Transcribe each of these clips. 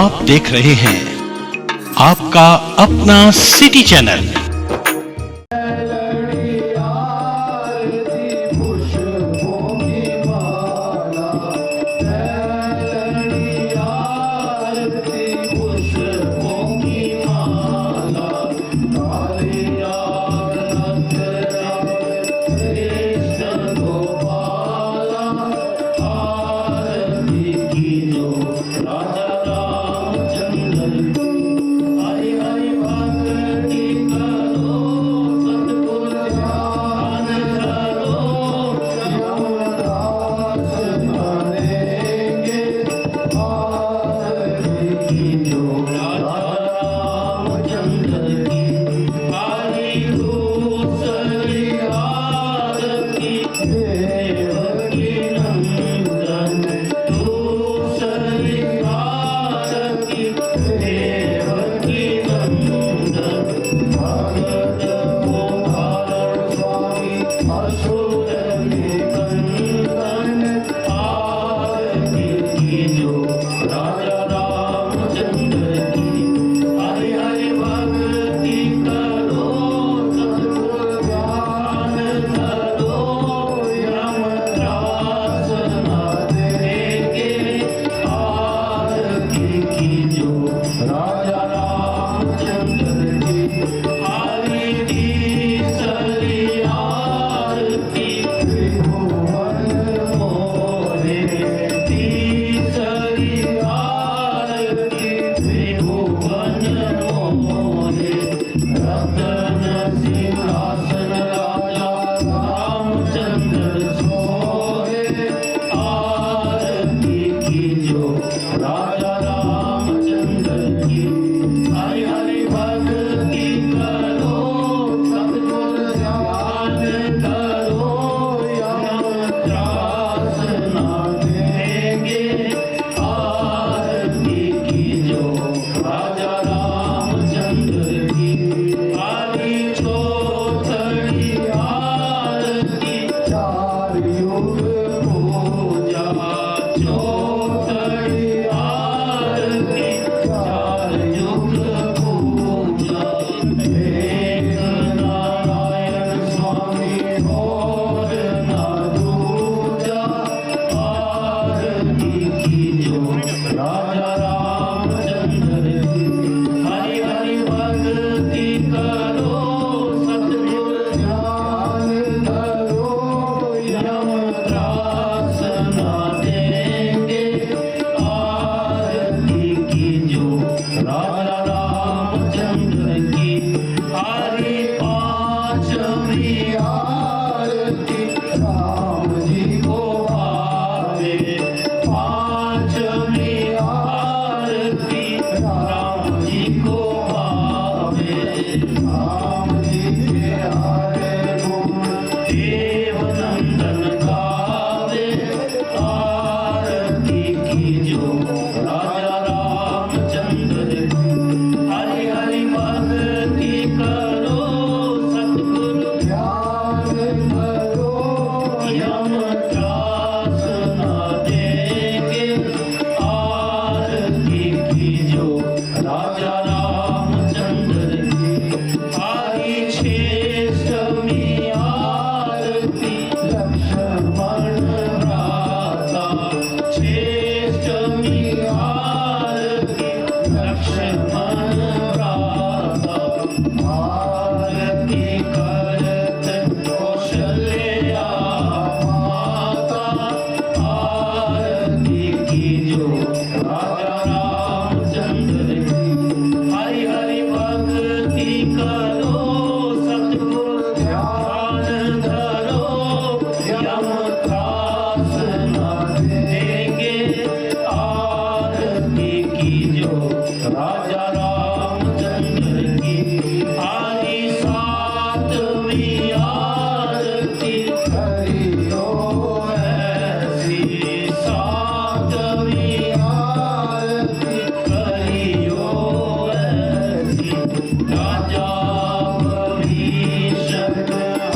आप देख रहे हैं आपका अपना सिटी चैनल।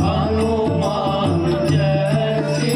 हनुमान जैसी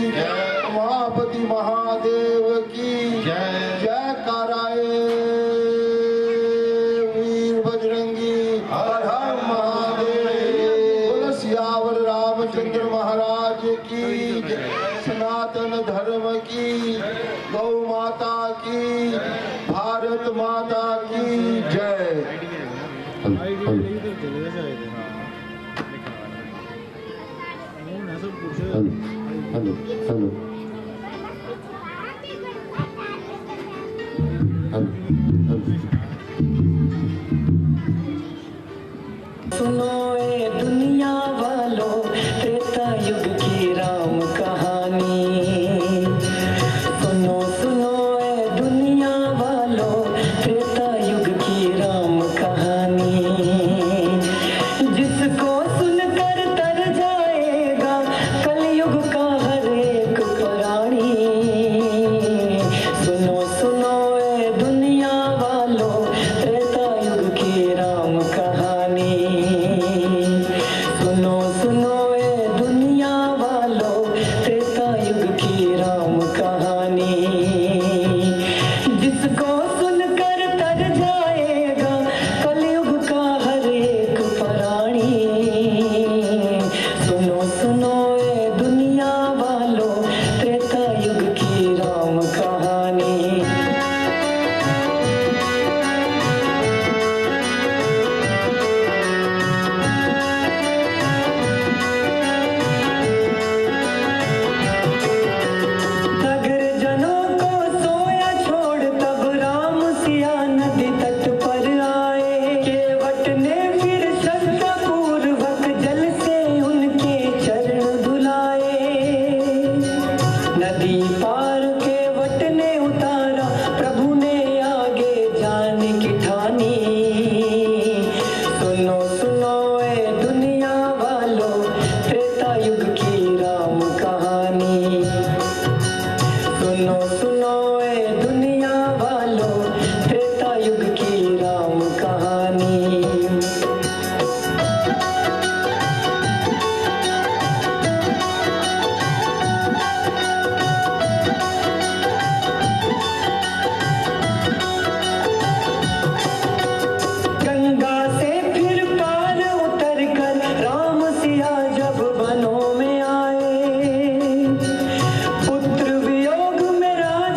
उमापति महादेव की जय कराए वीर बजरंगी हर हर महादेव। बोलो सियावर रामचंद्र महाराज की जय। सनातन धर्म की, गौ माता की, भारत माता की जय। हेलो हेलो सुनो ए दुनिया वालों, त्रेता युग की राम कहानी। सुनो सुनो ए दुनिया वालों, त्रेता युग की राम कहानी। जिसको सुनकर तर जाएगा कलयुग का हर एक प्राणी। सुनो सुनो ए दुनिया वालों, त्रेता युग की राम कहानी। सुनो सुनो ए दुनिया वालों, त्रेता युग की राम कहानी। जिसको सुनकर तर जाएगा कलयुग का हर एक प्राणी। सुनो सुनो ए दुनिया वालों, त्रेता युग की राम कहानी। नगर जनों को सोया छोड़ तब राम सिया नदी तट पर आए। केवट ने फिर श्रद्धा पूर्वक जल से उनके चरण धुलाए। नदी पार केवट ने उतारा, प्रभु ने आगे जाने की ठानी। सुनो सुनो ए दुनिया वालों, त्रेता युग की राम कहानी। सुनो सुनो ए दुनिया वालों, त्रेता युग की राम कहानी। गंगा से फिर पार उतर कर राम सिया जब वनों में आए। पुत्र वियोग में राज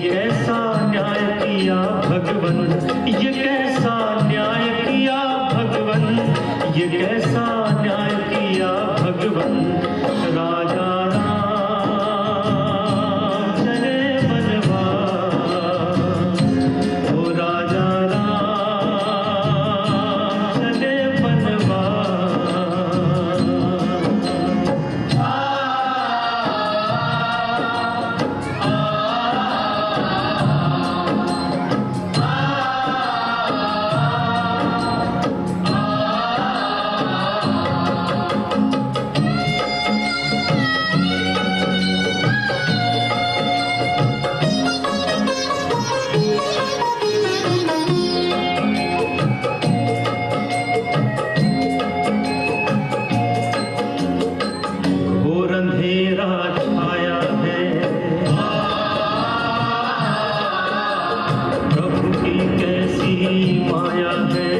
कैसा न्याय किया भगवन, ये कैसा न्याय किया भगवन, ये कैसा न्याय किया भगवन। राजा राम चले बनवास, ओ राजा राम चले बनवास। घोर अंधेरा छाया है, प्रभु की कैसी माया है।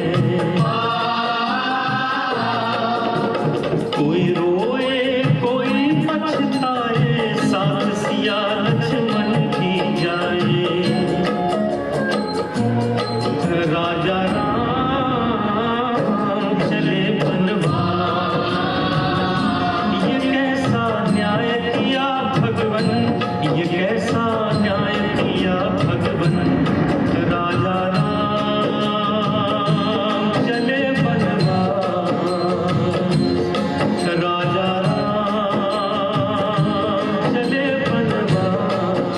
कोई रोए कोई पछताए, साथ सिया लक्ष्मण की जाए। राजा राम चले बनवास, ये कैसा न्याय किया भगवन, ये कैसा न्याय किया भगवन। राजा राम चले बनवास, राजा राम चले बनवास।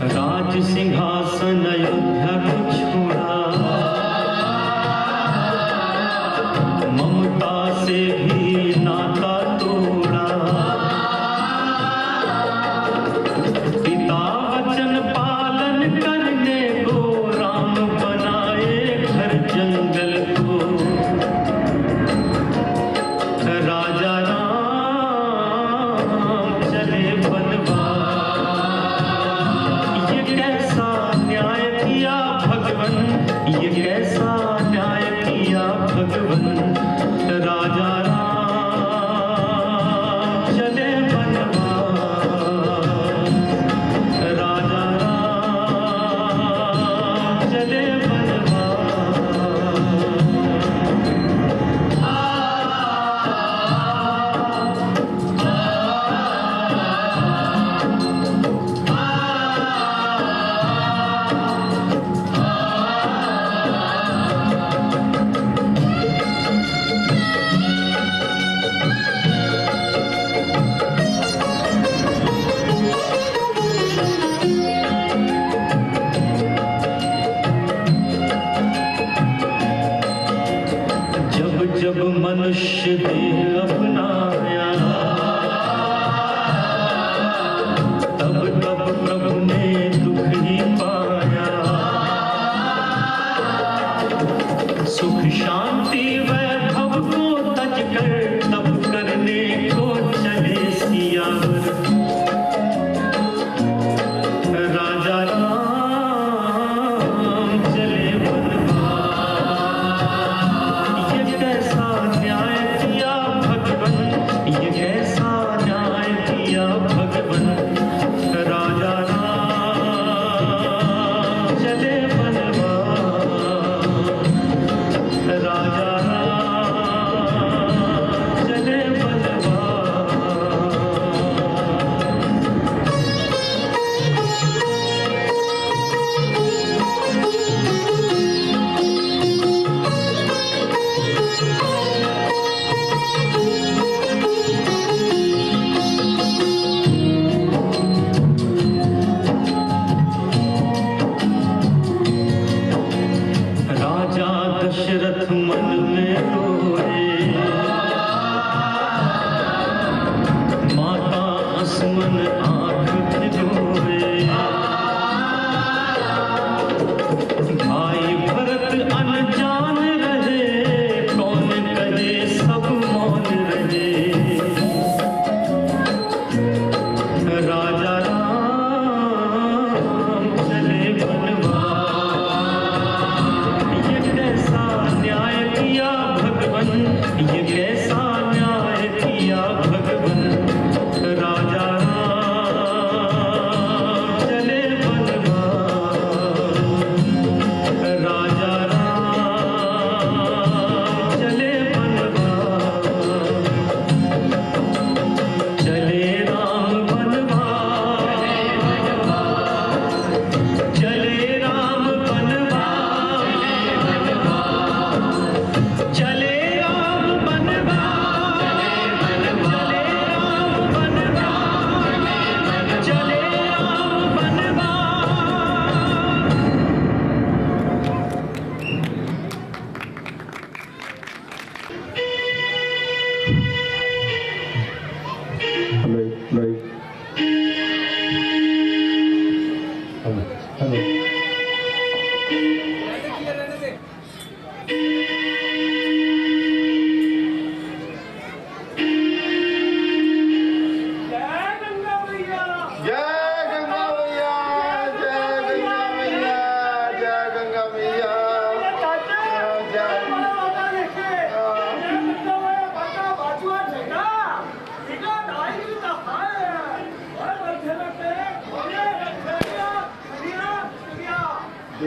राज सिंहासन अयोध्या को छोड़ा, ममता से भी नाता तोड़ा। पिता वचन पालन करने को राम बनाए घर जंगल को। राजा राम चले बनवास, ये कैसा न्याय किया भगवन, ये कैसा न्याय किया भगवन। राजा राम चले बनवास, राजा राम चले जब जब मनुष्य देह अपनाया, तब तब प्रभु ने दुख ही पाया। सुख शांति वैभव को तज कर तब करने को चले सियावर। राजा राम चले बनवास, ये कैसा न्याय किया भगवन,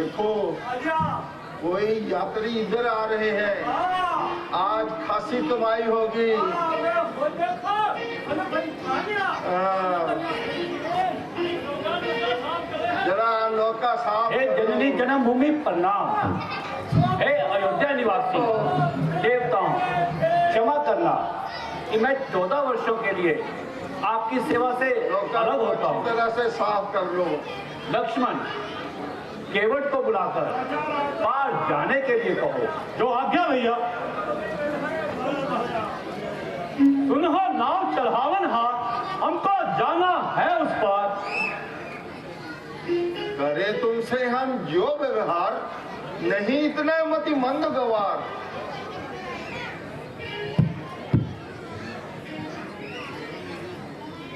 देखो कोई यात्री इधर आ रहे हैं, आज खासी कमाई होगी। जरा नौका साफ हे जननी जन्मभूमि प्रणाम। हे अयोध्या निवासी देवताओं, क्षमा करना कि मैं 14 वर्षों के लिए आपकी सेवा से अलग होता हूँ। तरह से साफ कर लो। लक्ष्मण, केवट को बुलाकर पार जाने के लिए कहो। जो आज्ञा भैया। सुनहो नाव चढ़ावन हाथ, हमको जाना है उस पार। करे तुमसे हम जो व्यवहार, नहीं इतने मति मंद गवार।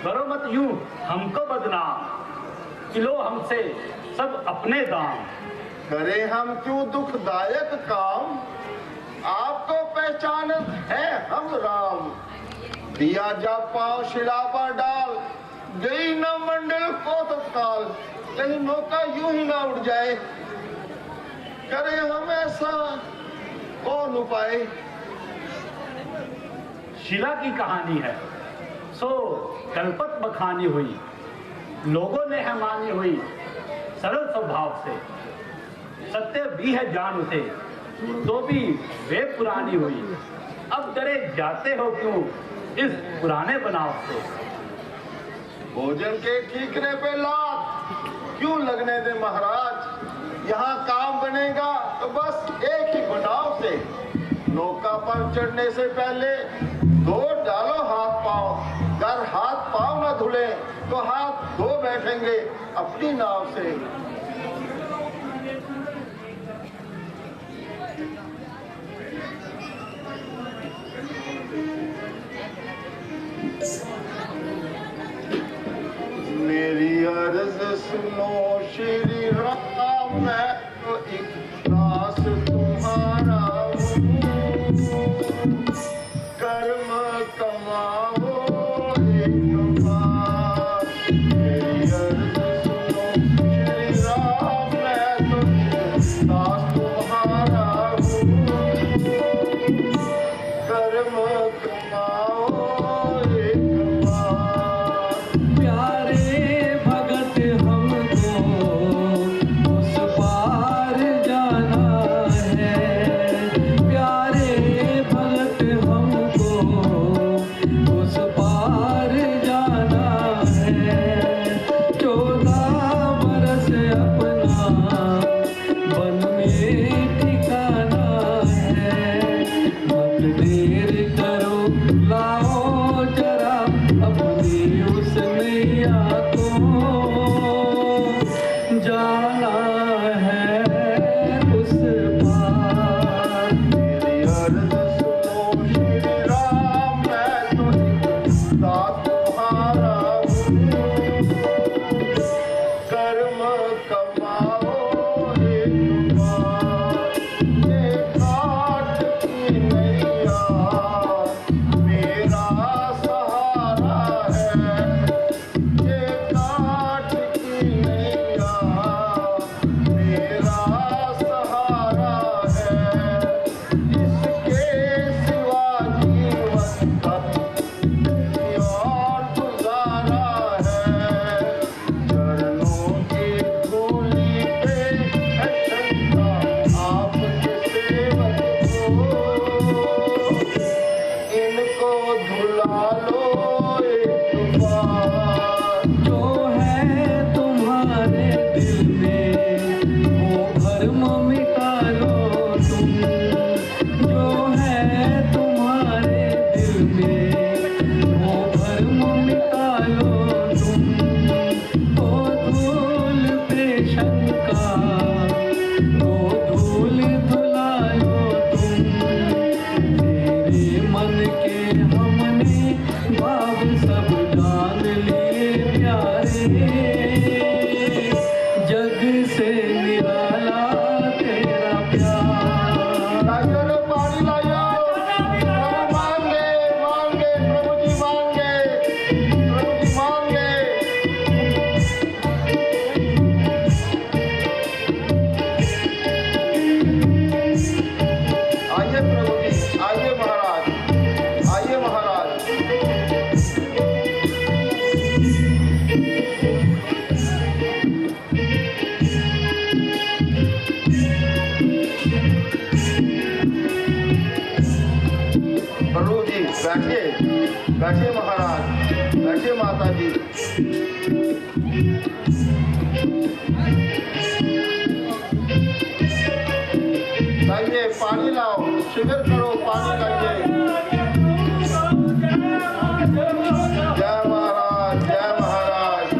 करो मत यूं हमको बदनाम, किलो हमसे सब अपने दाम। करे हम क्यों दुखदायक काम, आपको पहचान है हम राम। दिया जा पाँव शिला पर डाल, गई न मंडल को तत्काल। कहीं नौका यूं ही ना उड़ जाए, करे हम ऐसा कौन उपाय। शिला की कहानी है सो कल्पत बखानी हुई, लोगों ने है मानी हुई सरल स्वभाव से। सत्य भी है जान उसे, तो भी वे पुरानी हुई। अब डरे जाते हो क्यों इस पुराने बनाव से। भोजन के ठीकरे पे लात क्यों लगने दे महाराज। यहाँ काम बनेगा तो बस एक ही बनाव से। नौका पर चढ़ने से पहले धो डालो हाथ पांव। अगर हाथ पांव न धुले तो हाथ धो बैठेंगे अपनी नाव से। मेरी अर्ज सुनो श्री राम, मैं तो एक दास तुम्हारा हूँ। कर्म कमाओ एक बार। मेरी अर्ज सुनो श्री राम, मैं तो एक दास तुम्हारा हूँ। कर्म कमाओ एक बार। प्यारे भगत हमको उस पार जाना है। प्यारे भगत हमको उस पार जाना है। 14 बरस अपना वन में ठिकाना है। मत देर करो, लाओ जरा अपनी उस नैया को। जाना है उस पार। मेरी अर्ज सुनो श्री राम, मैं तो एक दास तुम्हारा हूँ। कर्म कमाओ एक बार। ये काट की नैया मेरा सहारा है। ये काट की नैया मेरा सहारा है। इसके सिवा जीवन का कोई और गुजारा है। चरणों की धूली पे है शंका आपके सेवक को। इनको धुला लो एक बार। जो है तुम्हारे दिल में वो भरम मिटा लो तुम। जो है तुम्हारे दिल में वो भरम मिटा लो तुम। ओ धूल पे शंका, ओ धूल धुला लो तुम। तेरे मन के हमने भाव सब जान लिए प्यारे। जग से निराला तेरा प्यार। लाइयो रे पानी लाइयो। प्रभु मांगे मांगे प्रभु जी मांगे, प्रभु जी मांगे। बैठिए बैठिए महाराज, बैठिए माता जी। लाइए पानी लाओ, शिविर करो, पानी लाइए। जय महाराज, जय महाराज।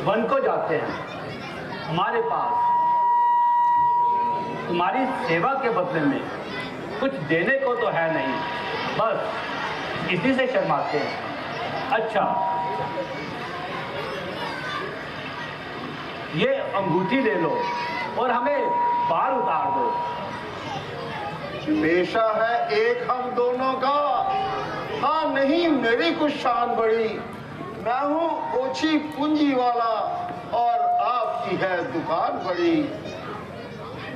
वन को जाते हैं, हमारे पास तुम्हारी सेवा के बदले में कुछ देने को तो है नहीं, बस इसी से शर्माते हैं। अच्छा, ये अंगूठी ले लो और हमें पार उतार दो। पेशा है एक हम दोनों का। हाँ नहीं, मेरी कुछ शान बड़ी। मैं हूँ ओछी पूंजी वाला और आपकी है दुकान बड़ी।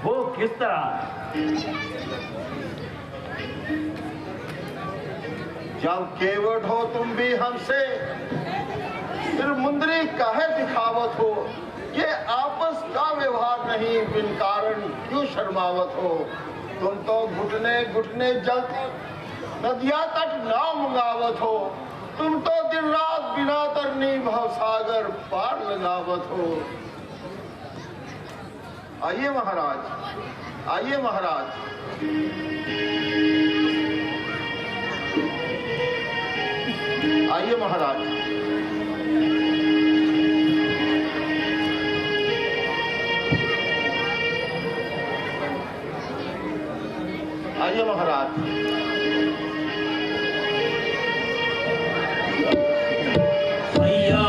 वो किस तरह? जब केवट हो तुम भी हमसे, फिर मुंदरी काहे दिखावत हो। ये आपस का व्यवहार नहीं, बिन कारण क्यों शर्मावत हो। तुम तो घुटने घुटने जलते नदिया तट नाव मंगावत हो। तुम तो दिन रात बिना तरनी भवसागर पार लगावत हो। आइए महाराज, आइए महाराज। आइए महाराज। आइए महाराज। हैया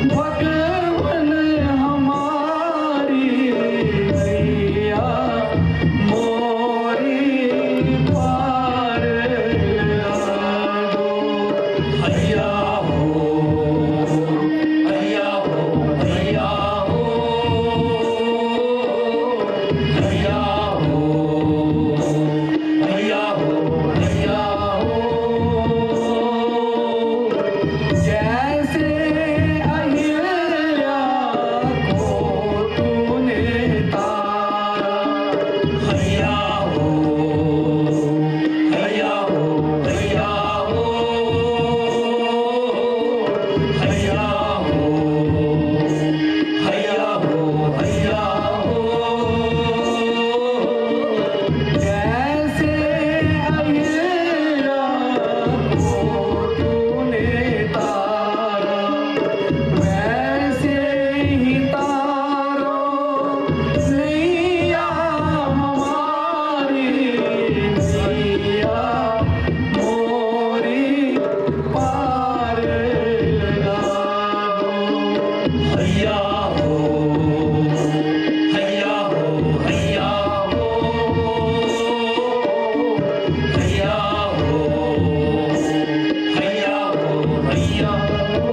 भगवन हमारी नैया मोरी पार लगा दो। हैया हो हैया हो हैया हो हैया हो हैया हो हैया हो। जैसे अहिल्या को तूने तारा। हैया हो हैया हो हैया हो हैया हो हैया हो हैया हो। जैसे अहिल्या को तूने तारा वैसे ही तारो नैया हमारी नैया मोरी पार लगा दो। हैया हो हैया हो हैया हो हैया हो हैया हो हैया हो।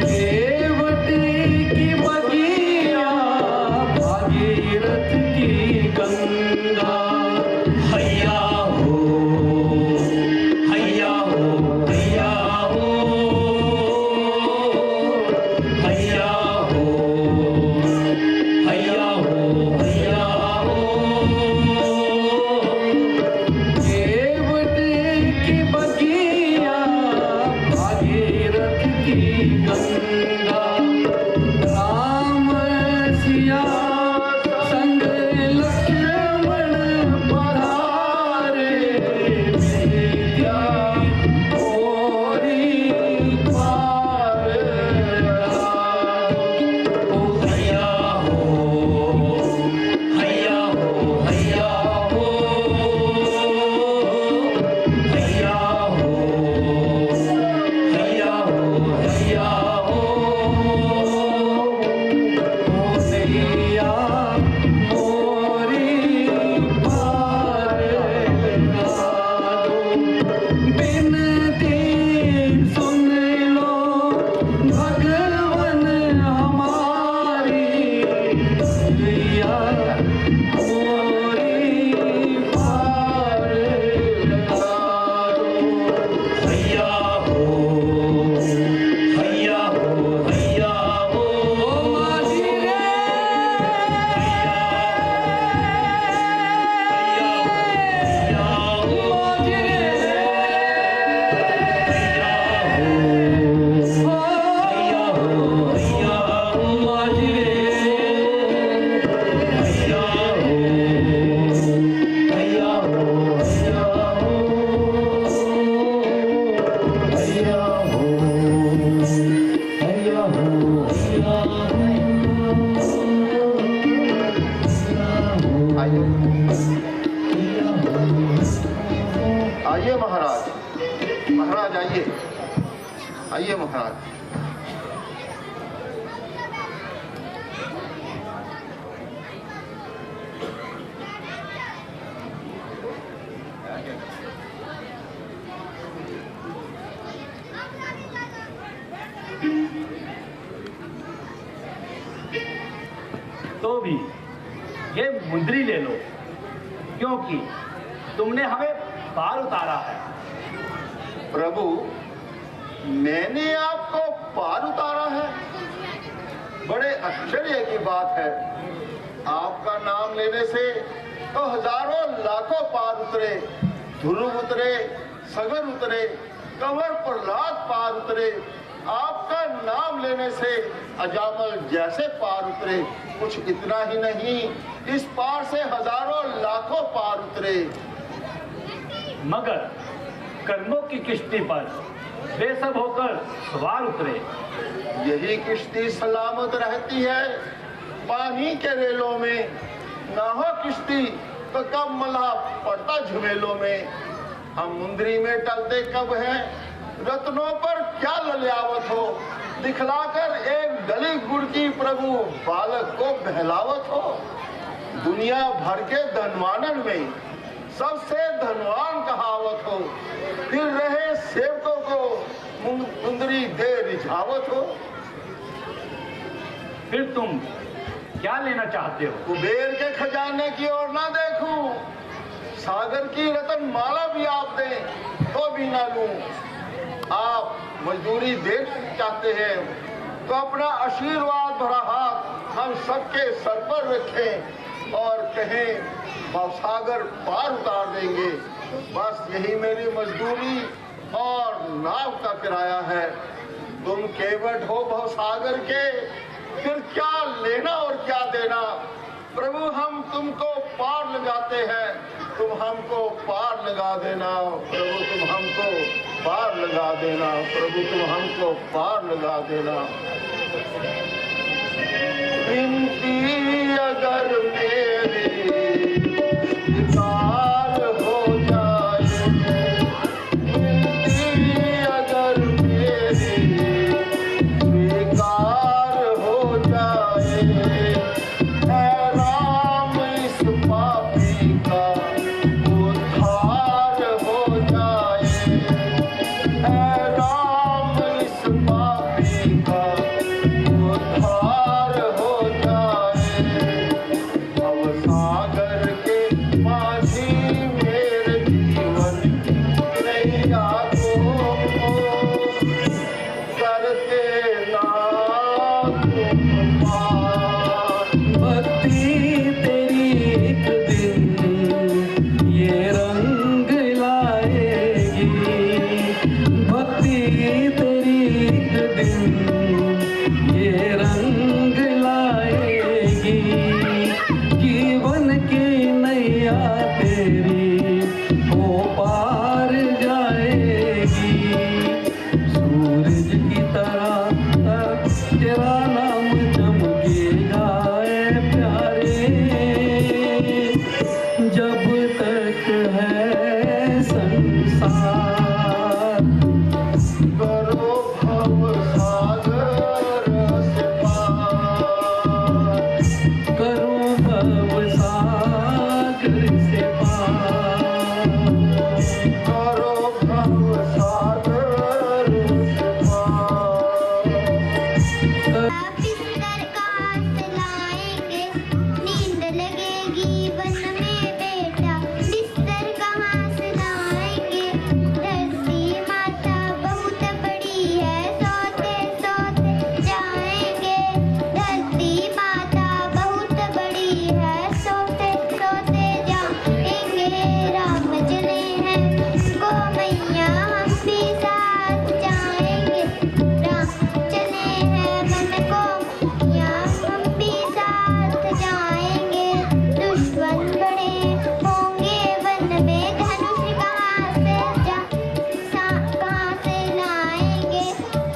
देवती की बगिया भागीरथ की गंगा। हैया हो हैया हो हैया हो हैया हो हैया हो हैया हो। देवती की बगिया भागीरथ की गंगा। राम सिया संग लक्ष्मण पधारे विद्या मोरी पार लगा दो। हैया हो हैया हो हैया हो हैया हो हैया हो हैया हो। नैया मोरी पार लगा दो। बिनती सुन लो भगवन हमारी नैया मोरी पार लगा दो। हैया हो हैया हो हैया हो। माझी रे हैया हो माझी रे हैया हो हैया हो हैया हो माझी रे हैया हो हैया हो हैया हो हैया हो हैया हो हैया आइए आइए महाराज महाराज आइए आइए महाराज। तो भी ये मुंदरी ले लो, क्योंकि तुमने हमें पार उतारा है। प्रभु मैंने आपको पार उतारा है? बड़े आश्चर्य की बात है। आपका नाम लेने से तो हजारों लाखों पार उतरे, ध्रुव उतरे, सगर उतरे, कंवर प्रहलाद पार उतरे। आपका नाम लेने से अजामल जैसे पार उतरे। कुछ इतना ही नहीं, इस पार से हजारों लाखों पार उतरे। मगर कर्मों की किश्ती पर बेसब होकर सवार उतरे। यही किश्ती सलामत रहती है पानी के रेलों में, ना हो किश्ती तो कब मल्लाह पड़ता झमेलों में। हम मुंदरी में टलते कब हैं, रत्नों पर क्या लल्यावत हो, दिखलाकर एक गली गुड़ की प्रभु बालक को बहलावत हो। दुनिया भर के धनवानन में सबसे धनवान कहावत हो, फिर रहे सेवकों को मुंदरी दे रिझावत हो। फिर तुम क्या लेना चाहते हो? कुबेर के खजाने की ओर ना देखूं, सागर की रतन माला भी आप दें तो भी ना लूं। आप मजदूरी देना चाहते हैं तो अपना आशीर्वाद भरा हाथ हम सबके सर पर रखें और कहें भवसागर पार उतार देंगे। बस यही मेरी मजदूरी और नाव का किराया है। तुम केवट हो भवसागर के, फिर क्या लेना और क्या देना। प्रभु हम तुमको पार लगाते हैं, तुम हमको पार लगा देना। प्रभु तुम हमको पार लगा देना। प्रभु तुम हमको पार लगा देना। विनती अगर मेरी स्वीकार हो जाए, विनती अगर मेरी स्वीकार हो जाए, ऐ राम इस पापी का उद्धार हो जाए, ऐ राम इस पापी का उद्धार हो जाए। भवसागर के माझी मेरे जीवन नैया को करते ना तुम पार। भक्ति तेरी एक दिन ये रंग लाएगी, भक्ति तेरी एक दिन ये रंग लाएगी। जीवन की नैया तेरी वो पार जाएगी। सूरज की तरह तेरा नाम चमकेगा ऐ प्यारे, जब तक है संसार। करो भवसागर से पार, करूं भव सागर से पार, करो भवसागर से पार। बिस्तर कहाँ से लाएंगे, नींद लगेगी वन में बेटा। बिस्तर कहाँ से लाएंगे, धरती माता बहुत बड़ी है, सोते सोते जाएंगे। धरती माता बहुत बड़ी है, सोते सोते जाएंगे। राम चले हैं गो मैया, हम भी साथ जाएंगे। राम चले हैं मन को मैया, हम भी साथ जाएंगे। दुश्मन बड़े होंगे वन में, धनुष कहाँ से लाएंगे।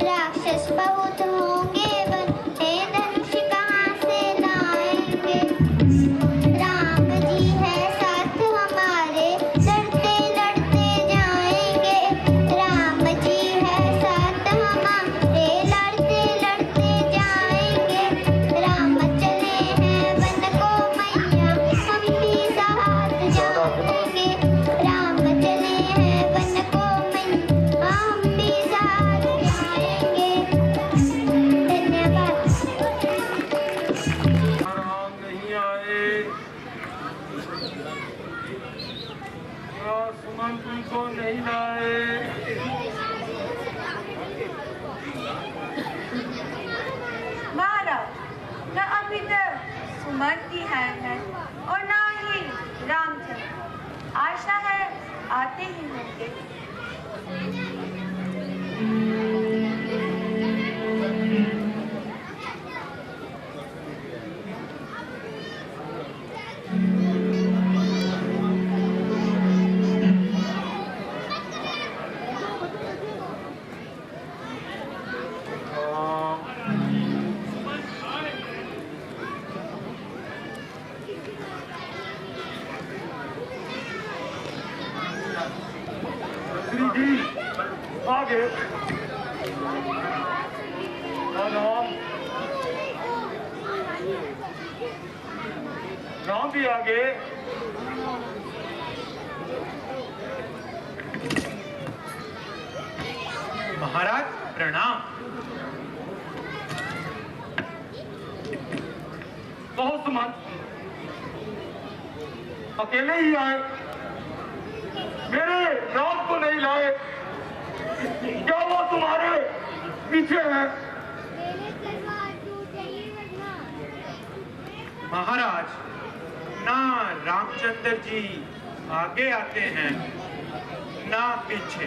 राक्षस बहुत होंगे वन में, धनुष कहाँ से लाएंगे। राम जी है साथ हमारे, लड़ते लड़ते जाएंगे। राम जी है साथ हमारे, लड़ते लड़ते जाएंगे। राम चले हैं वन को मैया, हम भी साथ जाएंगे। राम चले हैं वन को मैया, हम भी साथ जाएंगे। धन्यवाद। राम नहीं आए, सुमन तुमको नहीं लाए। महाराज, न अभी तक सुमन की है और ना ही रामचंद्र। आशा है आते ही होंगे। आगे भी आ गए। महाराज प्रणाम। बहुत सुमंत अकेले ही आए, मेरे राम को नहीं लाए। क्या वो तुम्हारे पीछे है? महाराज ना रामचंद्र जी आगे आते हैं ना पीछे।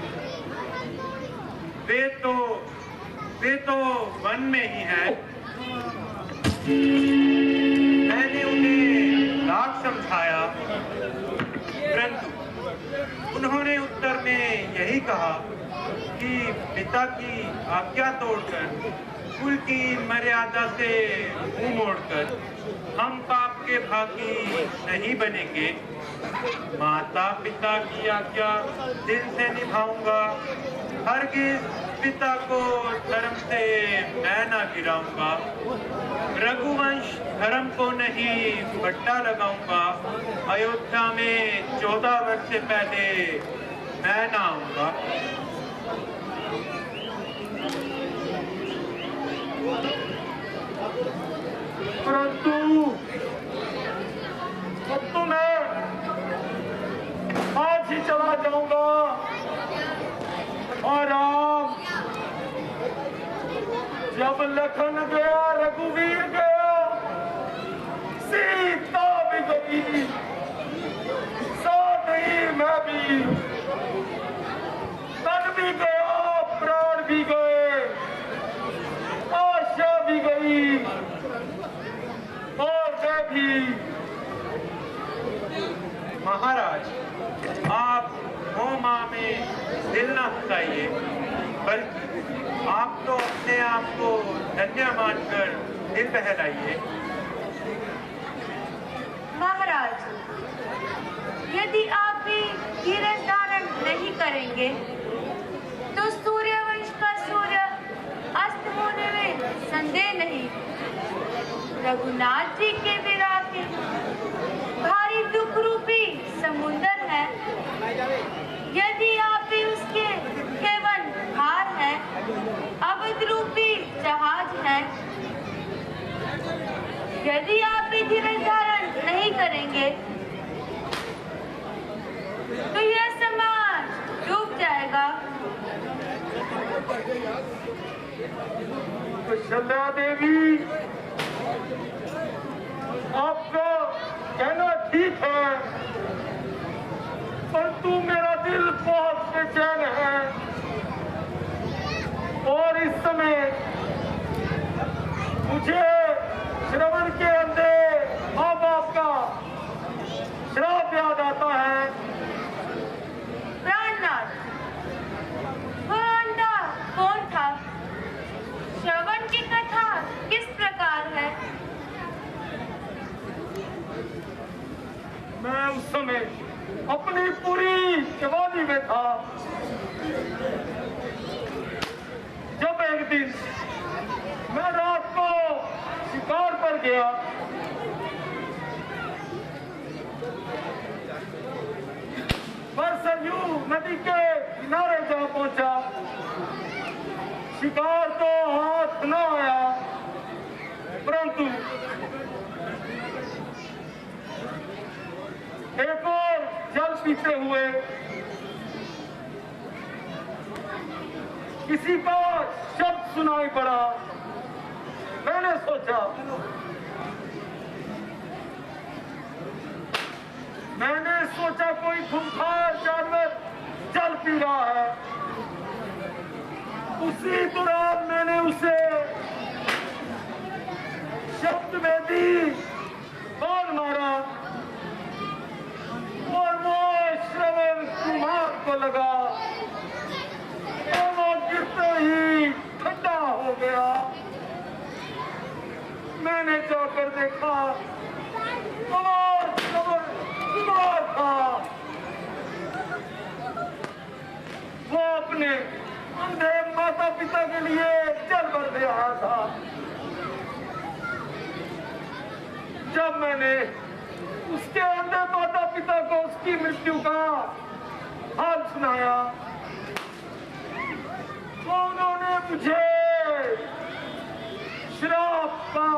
वे तो वन में ही हैं। मैंने उन्हें लाख समझाया, परंतु उन्होंने उत्तर में यही कहा कि पिता की आज्ञा तोड़कर, कुल की मर्यादा से मुंह मोड़कर हम पाप के भागी नहीं बनेंगे। माता पिता की आज्ञा दिल से निभाऊंगा, हरगिज पिता को धर्म से मैं ना गिराऊंगा। रघुवंश धर्म को नहीं बट्टा लगाऊंगा। अयोध्या में 14 वर्ष से पहले मैं ना आऊंगा। परंतु अब तो मैं आज ही चला जाऊंगा। और राम, जब लखन गया, रघुवीर गया, सीता भी गई, साथ ही मैं भी, तन भी गया, प्राण भी गए, आशा भी गई, और मैं भी। महाराज आप मोमा में दिल न हंसाइए, बल्कि आप तो अपने आप को धन्य मानकर दिल बहलाइए। महाराज, यदि आप भी धीरज धारण नहीं करेंगे तो सूर्यवंश का सूर्य अस्त होने में संदेह नहीं। रघुनाथ जी के विरह के भारी दुख रूपी समुंदर है। यदि आप भी उसके केवल हार है, अवध रूपी जहाज है। यदि आप भी धीरज धारण नहीं करेंगे तो यह समाज डूब जाएगा। कौशल्या देवी, आपका कहना ठीक है, परंतु मेरा दिल बहुत बेचैन है। और इस समय मुझे श्रवण के अंधे माँ बाप का श्राप याद आता है। प्राणनाथ, वह अंधा कौन था? श्रवण की कथा किस प्रकार है? मैं उस समय अपनी पूरी जवानी में था, जब एक दिन मैं रात को शिकार पर गया। पर सरयू नदी के किनारे जा पहुंचा। शिकार तो हाथ न आया, परंतु एक और जल पीते हुए किसी का शब्द सुनाई पड़ा। मैंने सोचा कोई खूंखार जानवर जल पी रहा है। उसी दौरान मैंने उसे शब्द में दी बाण मारा और वो श्रवण कुमार को लगा और वो गिरते ही ठंडा हो गया। मैंने जाकर देखा और श्रवण कुमार था। वो अपने अंधे माता पिता के लिए जल भर दे रहा था। जब मैंने उसके अंधे माता पिता को उसकी मृत्यु का हाल सुनाया। तो उन्होंने मुझे श्राप का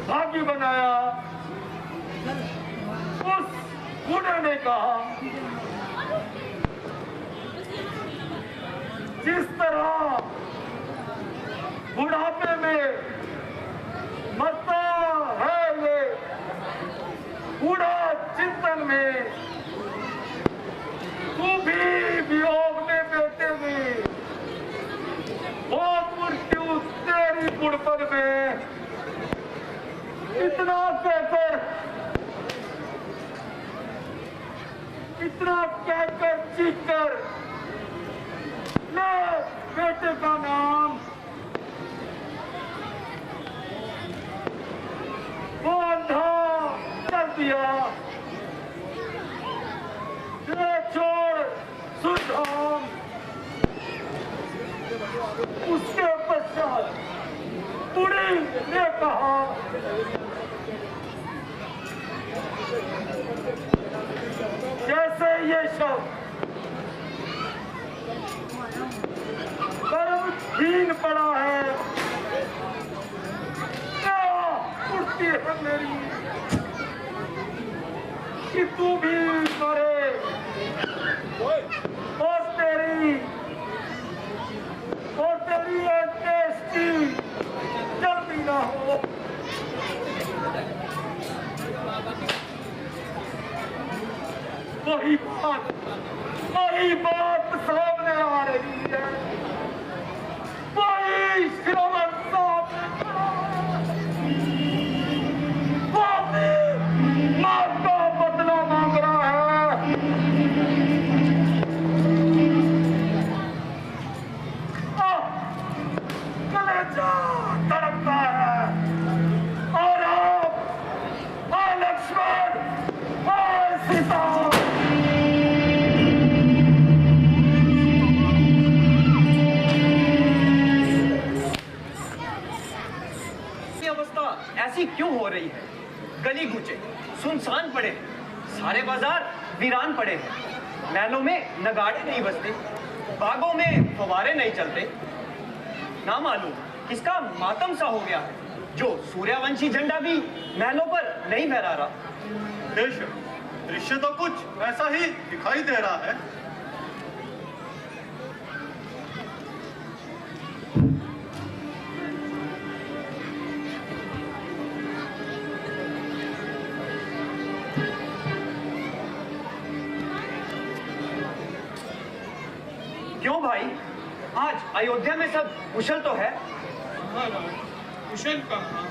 भागी बनाया। उस बूढ़े ने कहा, जिस तरह बुढ़ापे में मरता है ये बूढ़ा चिंतन में, तू भी वियोग में बैठे हुए बहुत मृत्यु तेरी बुढ़पन में। इतना कहकर चीखकर ले बेटे का नाम वो अंधा कर दिया। ले छोड़ सुधाम। उसके पश्चात बूढ़ी ने कहा, जैसे ये शव कर्महीन पड़ा है, क्या उठती है मेरी कि तू भी मरे और तेरी अंत्येष्टि जल्दी ना हो। वही बात सामने आ रही है, वही श्रवण सामने मां का बदला मांग रहा है। कलेजा तड़पता है। और आप लक्ष्मण सीता ऐसी क्यों हो रही है? गली कूचे सुनसान पड़े हैं, सारे बाजार वीरान पड़े हैं, महलों में नगाड़े नहीं बजते, बागों में फवारे नहीं चलते। ना मालूम किसका मातम सा हो गया है, जो सूर्यवंशी झंडा भी महलों पर नहीं फहरा रहा। दृश्य तो कुछ ऐसा ही दिखाई दे रहा है। क्यों भाई, आज अयोध्या में सब कुशल तो है? महाराज, कुशल कहाँ,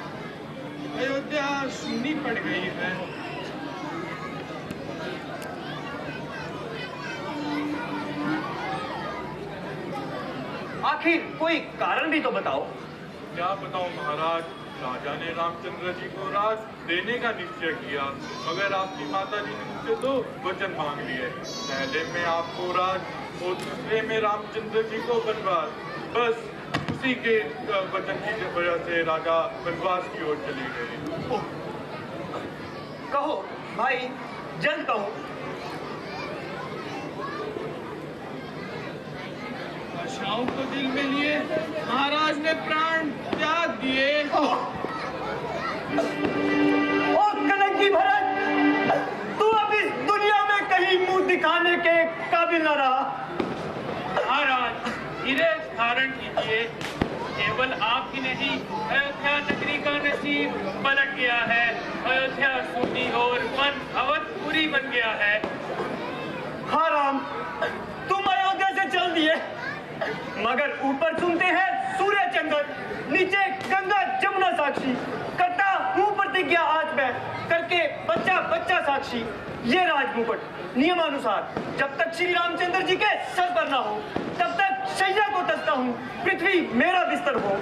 अयोध्या सुनी पड़ गई है। आखिर कोई कारण भी तो बताओ। क्या बताऊं महाराज, राजा ने रामचंद्र जी को राज देने का निश्चय किया, मगर आपकी माता जी ने मुझसे दो वचन मांग लिए। पहले में आपको राज और दूसरे में रामचंद्र जी को वनवास। बस उसी के वचन की वजह से राजा वनवास की ओर चले गए। कहो भाई, जल्द कहो। आशाओं को दिल में लिए महाराज ने प्राण त्याग दिए। ओ कलंकी भरत, तू अब इस दुनिया में कहीं मुंह दिखाने के काबिल न रहा। महाराज धीरे धारण कीजिए, केवल आप ही नहीं, अयोध्या नगरी का नसीब पलट गया है। अयोध्या सूनी और मन अवधपुरी बन गया है। हाँ राम, तुम अयोध्या से चल दिए, मगर ऊपर सुनते हैं सूर्य चंद्र, नीचे गंगा जमुना साक्षी, करता हूँ प्रतिज्ञा आज मैं, करके बच्चा बच्चा साक्षी। ये राजमुकुट नियमानुसार जब तक श्री रामचंद्र जी के सर पर ना हो, तब तक शैया को तसता हूँ, पृथ्वी मेरा बिस्तर हो।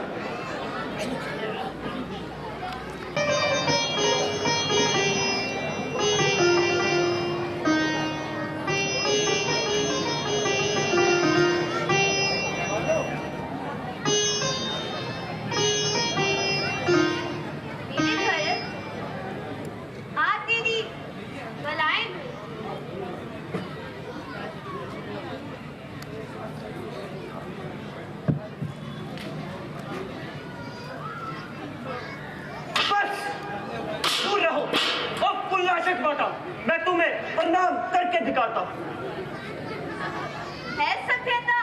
माता, मैं तुम्हें प्रणाम करके दिखाता हूँ। है सभ्यता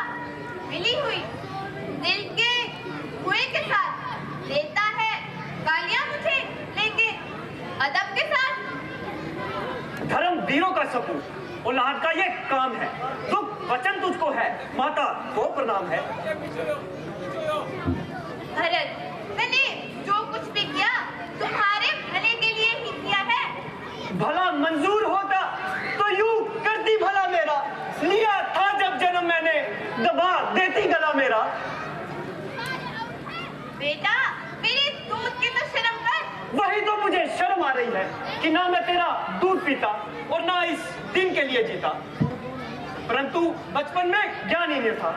मिली हुई दिल के कुएं के साथ, देता है गालियां मुझे लेके अदब के साथ। धर्म वीरों का सपूत औलाद का ये काम है, दुख वचन तुझको है माता, वो प्रणाम है। भरत, मैंने जो कुछ भी किया तुम्हारे भले के लिए ही किया है। भला मंजूर होता तो यूं करती भला मेरा, लिया था जब जन्म मैंने, दबा देती गला मेरा। बेटा मेरे दूध की तो शर्म कर। वही तो मुझे शर्म आ रही है कि ना मैं तेरा दूध पीता और ना इस दिन के लिए जीता। परंतु बचपन में ज्ञान ही नहीं था,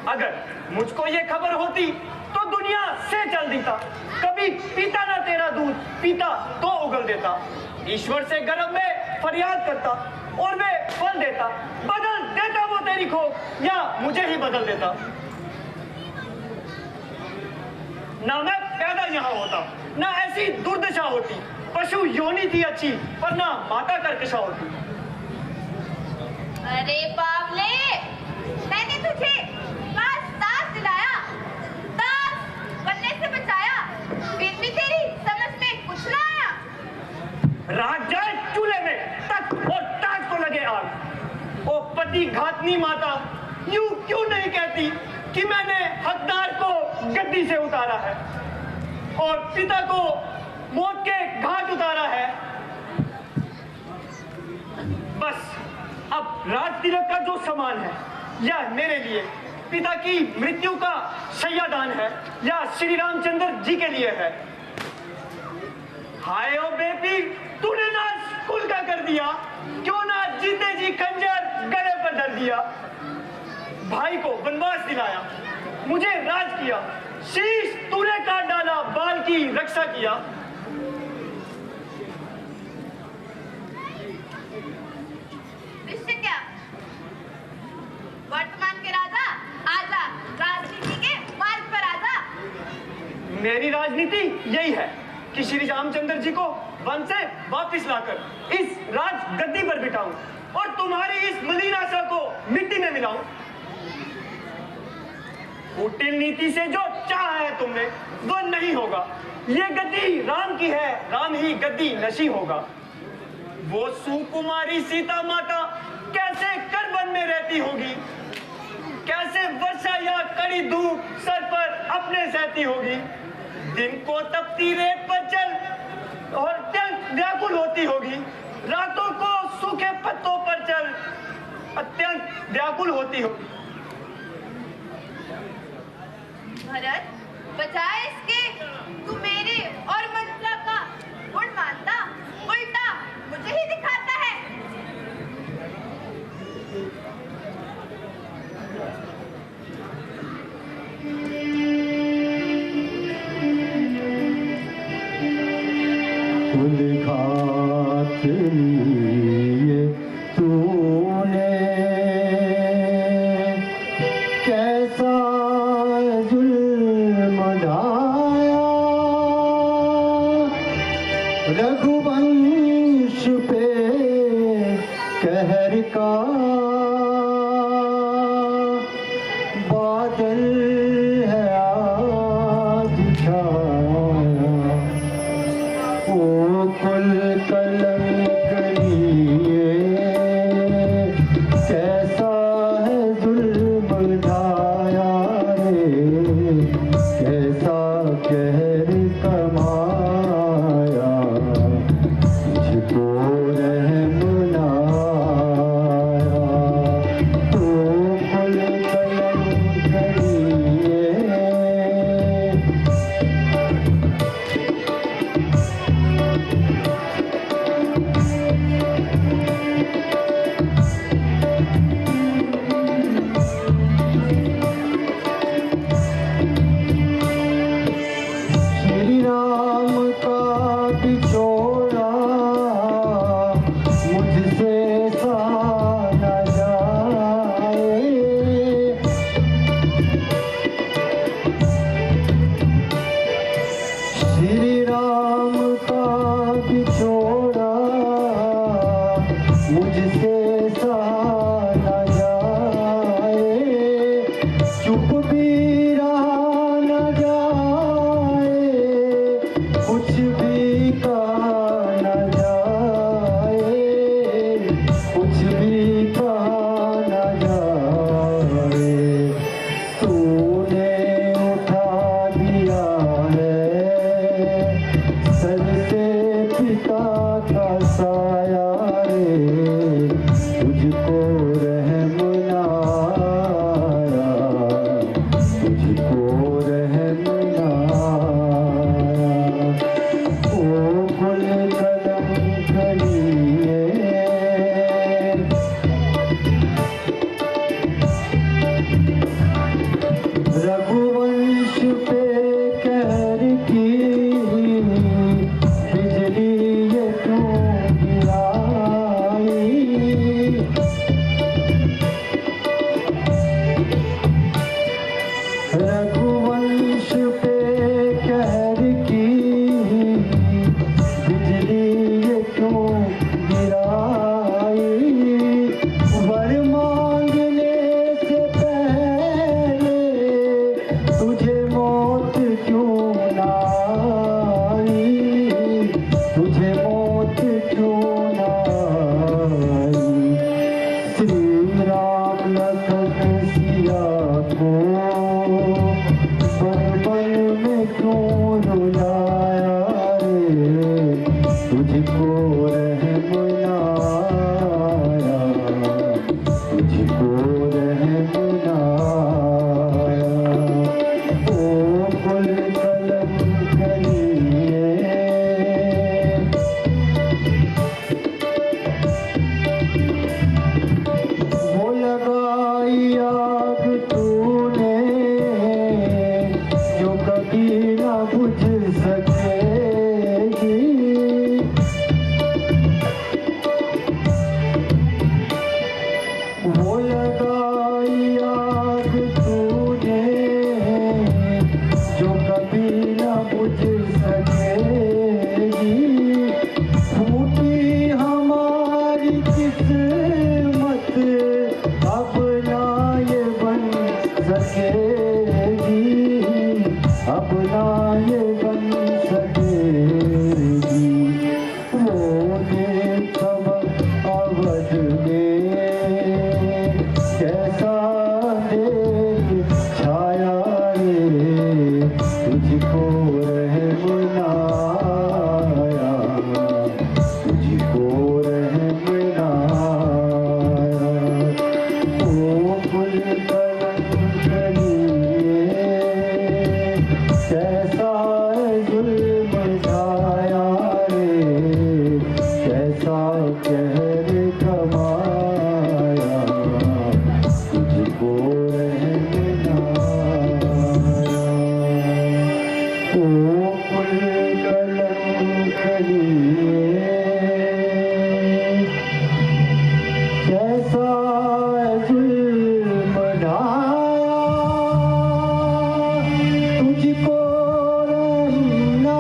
अगर मुझको ये खबर होती तो दुनिया से चल देता। कभी पीता ना तेरा दूध, पीता तो उगल देता। ईश्वर से गर्भ में फरियाद करता और वे फल देता, बदल देता वो तेरी खोप या मुझे ही बदल देता। ना मैं पैदा यहाँ होता, ना ऐसी दुर्दशा होती, पशु योनि थी अच्छी पर ना माता कर्कशा होती। अरे बावले, मैंने तुझे दास दिलाया, दास बनने से बचाया, फिर भी तेरी समझ में कुछ ना आया। रात जाए चूल्हे में तक और ताज को लगे आग। ओ पति घातनी माता, यूं क्यों नहीं कहती कि मैंने हकदार को गद्दी से उतारा है और पिता को मौत के घाट उतारा है। बस अब राज तिलक का जो सामान है यह मेरे लिए पिता की मृत्यु का शय्यादान है या श्री रामचंद्र जी के लिए है। हाय ओ बेबी, तूने ना कुल का कर दिया, क्यों ना जीते जी खंजर गले पर धर दिया। भाई को वनवास दिलाया, मुझे राज किया, शीश तूने काट डाला, बाल की रक्षा किया। विषय क्या? वर्तमान के राजा आजा, राजनीति के मार्ग पर आजा। मेरी राजनीति यही है कि श्री रामचंद्र जी को वन से वापिस लाकर इस राज गद्दी पर बिठाऊं और तुम्हारी इस मलिन आशा को मिट्टी में मिलाऊं। कुटिल नीति से जो चाह है तुमने वो नहीं होगा। ये गद्दी राम की है, राम ही गद्दी नशी होगा। वो सुकुमारी सीता माता कैसे कर वन में रहती होगी, कैसे वर्षा या कड़ी धूप सर पर अपने सहती होगी। दिन को तपती रेत पर चल और अत्यंत व्याकुल होती होगी, रातों को सूखे पत्तों पर चल अत्यंत व्याकुल होती होगी। भरत, बजाय इसके तू मेरे और मंत्रा का गुण मानता, उल्टा मुझे ही दिखाता है। घात लिए तूने कैसा जुल्म ढाया, रघुवंश पे कहर का बादल है आज छाया। ओ कुल कलंक लिए कैसा है जुल्म ढाया रे, कैसा कहर कमाया, मुझको रहम ना आया। तो कुल कलंक लिए अब ना ये बन सकेगी वो देखब अवध में कैसा देख छाया रे तुझको रहम ना आया तुझको रहम ना आया ओ कुल कैसा जुल्म ढाया रे कैसा कहर कमाया तुझको रहम ना आया ओ कुल कलंकनी कैसा जुल्म ढाया तुझको रहम ना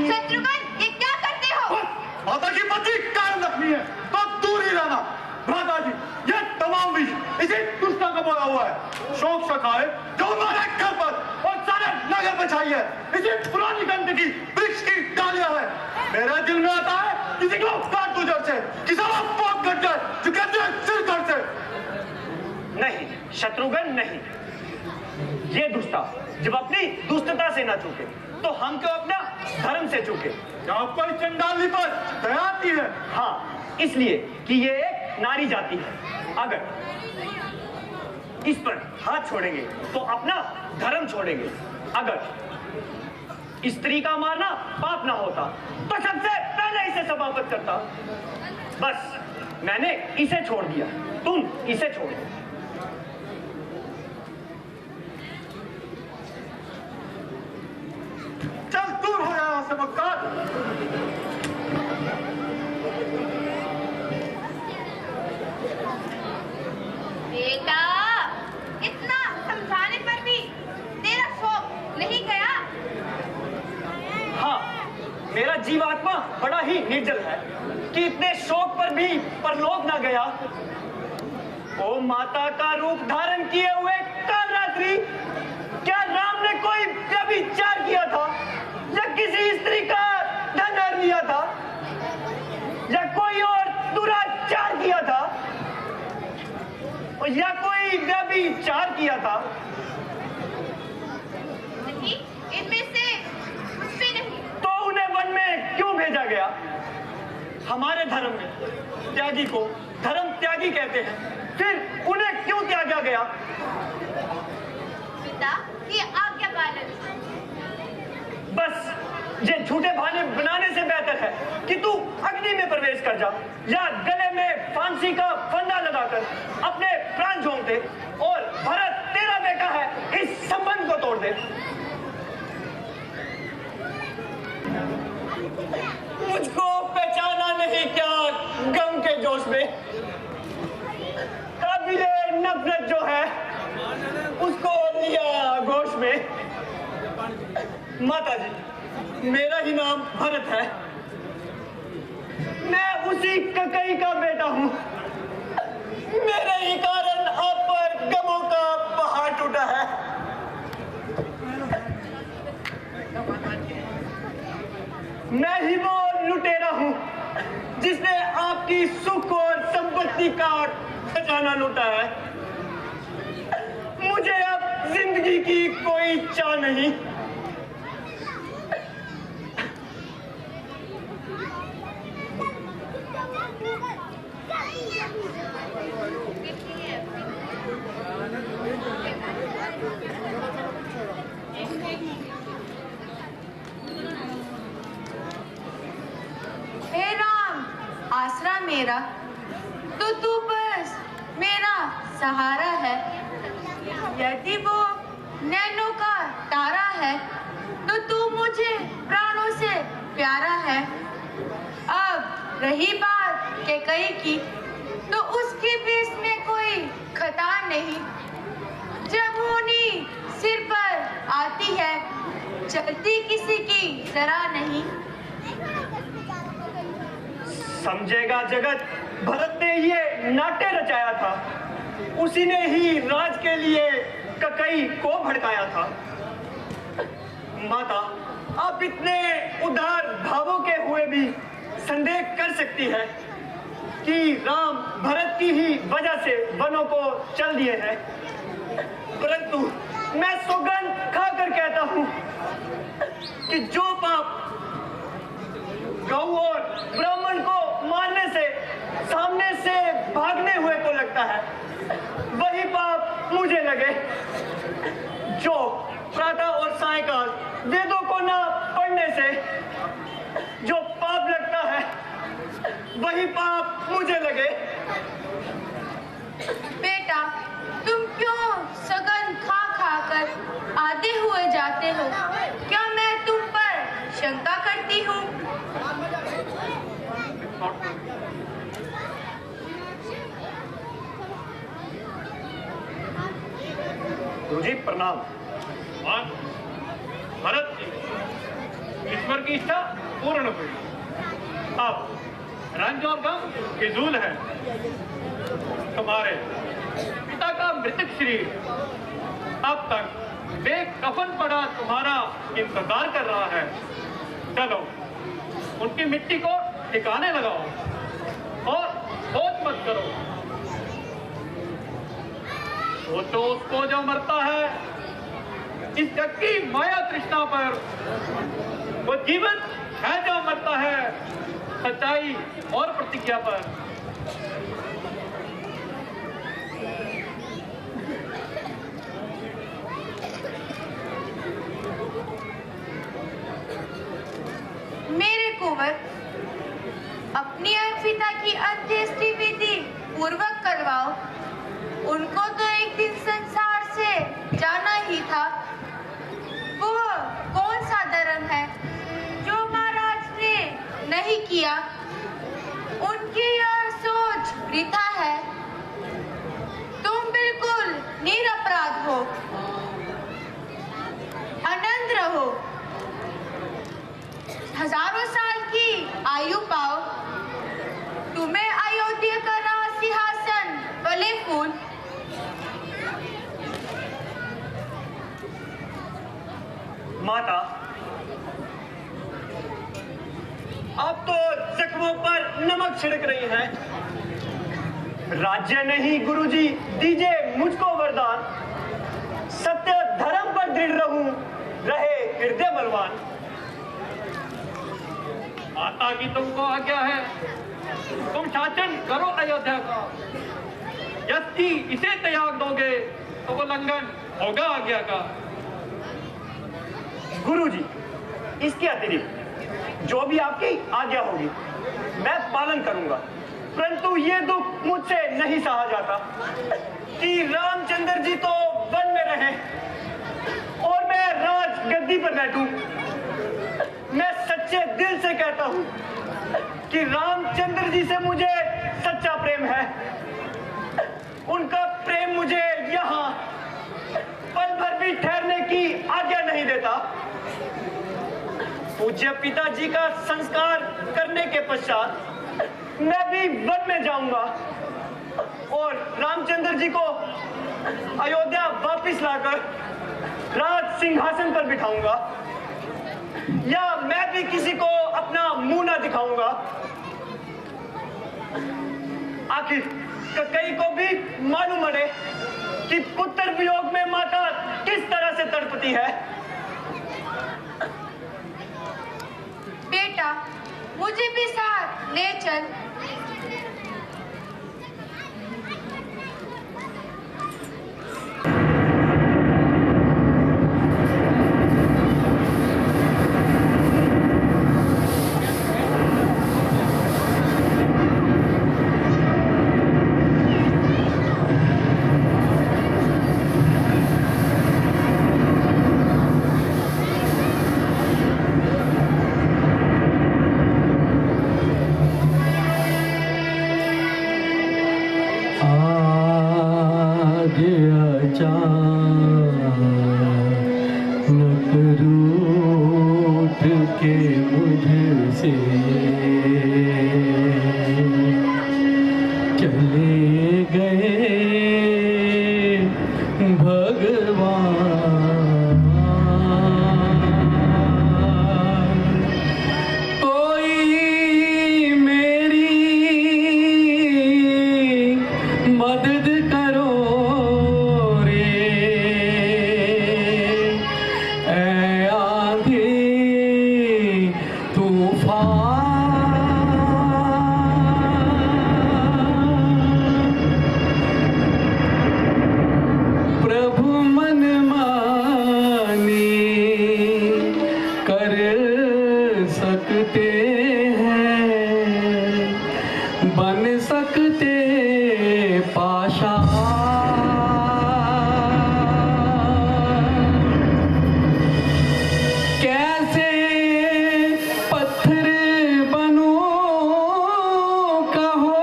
शत्रुघ्न, ये क्या करते हो? माता की पति कायम रखनी है तो दूर ही रहना। भ्राता जी, ये तमाम विष इसी दुष्टा का बोला हुआ है। शोक सखाए जो हमारे घर पर और सारे नगर पर छाई है, इसी पुरानी गंदगी वृक्ष की डालियां है। मेरे दिल में आता है किसी को काट दो जड़ से, किसी को पोक कट जाए, जो कहते हैं सिर कट से। नहीं शत्रुघ्न, नहीं। ये दुष्टा जब अपनी दुष्टता से न चूके तो हम क्यों अपना धर्म से चूके? यहाँ पर चंडाली पर दया आती है। हाँ, इसलिए कि ये एक नारी जाति है। अगर इस पर हाथ छोड़ेंगे तो अपना धर्म छोड़ेंगे। अगर स्त्री का मारना पाप ना होता तो सबसे पहले इसे समाप्त करता। बस मैंने इसे छोड़ दिया, तुम इसे छोड़ दो। चल दूर हो जाए यहाँ से मक्कार। बेटा, इतना समझाने पर भी तेरा शौक नहीं गया? हाँ, मेरा जीवात्मा बड़ा ही निर्जल है कि इतने शौक पर भी परलोक ना गया। ओ माता का रूप धारण किए हुए काल रात्रि, क्या राम ने कोई व्यभिचार किया था या किसी स्त्री का धन हर लिया था या कोई और दुराचार किया था या कोई व्यभिचार किया था? नहीं, इनमें से कुछ भी नहीं। तो उन्हें वन में क्यों भेजा गया? हमारे धर्म में त्यागी को धर्म त्यागी कहते हैं, फिर उन्हें क्यों त्यागा गया? पिता, ये आज्ञा पालन। बस ये झूठे बहाने बनाने से बेहतर है कि तू अग्नि में प्रवेश कर जा या गले में फांसी का फंदा लगाकर अपने प्राण झोंक दे और भरत तेरा बेटा है, इस संबंध को तोड़ दे। मुझको पहचाना नहीं क्या गम के जोश में? काबिले नफरत जो है उसको लिया गोश में। माता जी, मेरा ही नाम भरत है, मैं उसी ककई का बेटा हूँ। मेरे ही कारण आप पर गमों का पहाड़ टूटा है। मैं ही वो लुटेरा हूँ जिसने आपकी सुख और संपत्ति का खजाना लूटा है। मुझे अब जिंदगी की कोई चाह नहीं। हे राम, आसरा मेरा तो तू बस मेरा सहारा है। यदि वो नैनों का तारा है तो तू मुझे प्राणों से प्यारा है। अब रही बात कैकई की तो उसकी भी चलती किसी की जरा नहीं। समझेगा जगत, भरत ने ये नाट्य रचाया था, उसी ने ही राज के लिए ककई को भड़काया था। माता, आप इतने उदार भावों के हुए भी संदेह कर सकती है कि राम भरत की ही वजह से वनों को चल दिए हैं। परंतु मैं सौगंध खाकर कहता हूं कि जो पाप गौ और ब्राह्मण को मारने से सामने से भागने हुए को लगता है, वही पाप मुझे लगे। जो प्रातः और सायंकाल वेदों को ना पढ़ने से जो पाप लगता है, वही पाप मुझे लगे। बेटा, तुम क्यों सगन खा खा कर आधे हुए जाते हो? क्या मैं तुम पर शंका करती हूँ? गुरुजी प्रणाम। और भरत जी, ईश्वर की इच्छा पूर्ण हुई। अब रंज और गम फिजूल है। तुम्हारे पिता का मृतक शरीर अब तक बेकफन पड़ा तुम्हारा इंतजार कर रहा है। चलो उनकी मिट्टी को ठिकाने लगाओ और सोच मत करो। सोचो उसको जो मरता है इस जग की माया तृष्णा पर, वो जीवन है जो मरता है सच्चाई और प्रतिज्ञा पर। मेरे कुंवर, अपनी पिता की अंत्येष्टि विधि पूर्वक करवाओ। उनको तो एक दिन संसार से जाना ही था। वो कौन सा धर्म है जो महाराज ने नहीं किया? उनकी यह सोच वृथा है। तुम बिल्कुल निरपराध हो। आनंद रहो, हजारों साल की आयु पाओ। तुम्हें अयोध्या का राज सिंहासन फले फूल। माता, आप तो जख्मों पर नमक छिड़क रही हैं। राज्य नहीं गुरुजी, दीजिए मुझको वरदान। सत्य धर्म पर दृढ़ रहूं, रहे हृदय बलवान। माता की तुमको आज्ञा है, तुम शासन करो अयोध्या का। यदि इसे त्याग दोगे तो वो उल्लंघन होगा आज्ञा का। गुरुजी, इसके अतिरिक्त जो भी आपकी आज्ञा होगी मैं पालन करूंगा। परंतु ये दुख मुझसे नहीं सहा जाता कि रामचंद्र जी तो वन में रहे और मैं राज गद्दी पर बैठूं। मैं सच्चे दिल से कहता हूं कि रामचंद्र जी से मुझे सच्चा प्रेम है। उनका प्रेम मुझे यहाँ पल भर भी ठहरने की आज्ञा नहीं देता। पूज्य पिताजी का संस्कार करने के पश्चात मैं भी वन में जाऊंगा और रामचंद्र जी को अयोध्या वापस लाकर राज सिंहासन पर बिठाऊंगा, या मैं भी किसी को अपना मुंह ना दिखाऊंगा। आखिर कई को भी मालूम है कि पुत्र वियोग में माता किस तरह से तड़पती है। बेटा, मुझे भी साथ ले चल। अचानक रूप के मुझसे चले गए भगवान। कोई मेरी मदद करो रे, ऐ आंधी तूफान। प्रभु मन मानी कर सकते हैं, बन सकते पाषाण। कैसे पत्थर बनूं कहो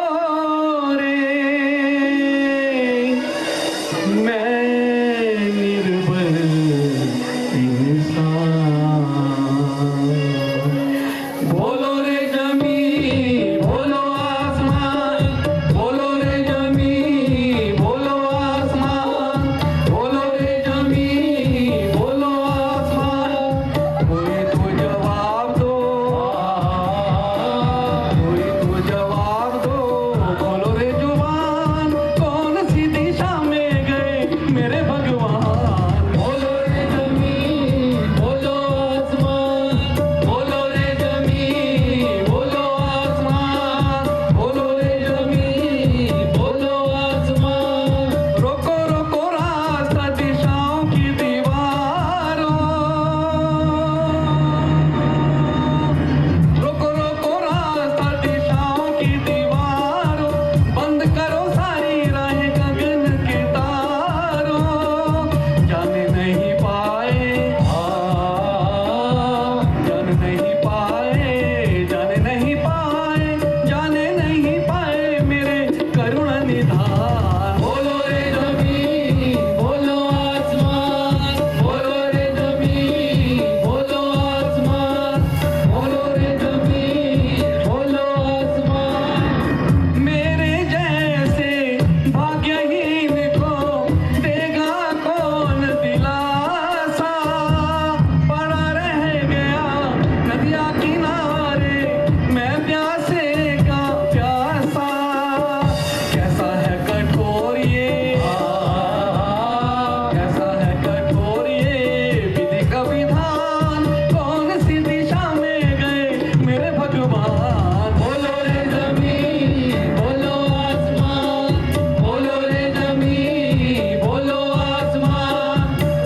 रे, मैं निर्बल इंसान। बोलो रे जमीन बोलो आसमान, बोलो रे जमीन बोलो आसमान, बोलो रे जमीन बोलो आसमान। कोई तो जवाब दो, कोई तो जवाब दो। बोलो रे जुबान कौन सी दिशा में गए मेरे भगवान। बोलो रे जमीन बोलो आसमान, बोलो रे जमीन बोलो आसमान, बोलो रे जमीन बोलो आसमान। रोको रोको रास्ता दिशाओं की दीवारों, रोको रोको रास्ता दिशाओं की दीवारों। बंद करो सारी राहें गगन के तारों। जाने नहीं पाए जाने नहीं पाए, जाने नहीं पाए, जाने नहीं पाए मेरे करुण निधान। बोलो रे जमीन बोलो आसमान, बोलो रे जमीन बोलो आसमान, बोलो रे जमीन बोलो आसमान। मेरे जैसे भाग्यहीन को देगा कौन दिलासा, पड़ा रह गया नदिया किनारे मैं प्यासे का प्यासा। कैसा है कठोर ये, कैसा है कठोर ये विधि का विधान। कौन सी दिशा में गए मेरे भगवान। बोलो रे जमीन बोलो आसमान, बोलो रे जमीन बोलो आसमान,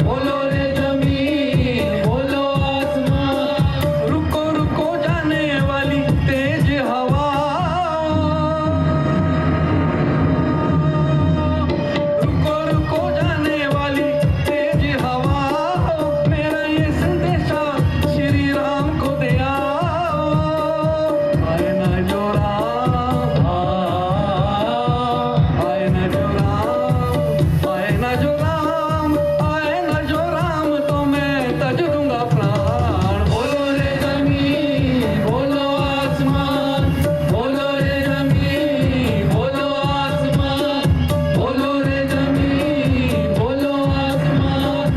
बोलो रे जमीन बोलो आसमान। रुको रुको जाने वाली तेज हवा, रुको रुको जाने वाली तेज हवा। मेरा ये संदेशा श्री राम को दे आओ। आए ना जो राम, आए ना जो राम, आए ना जो राम, आए ना जो राम तो मैं तज दूंगा प्राण। बोलो रे जमीन बोलो आसमान, बोलो रे जमीन बोलो आसमान, बोलो रे जमीन बोलो आसमान,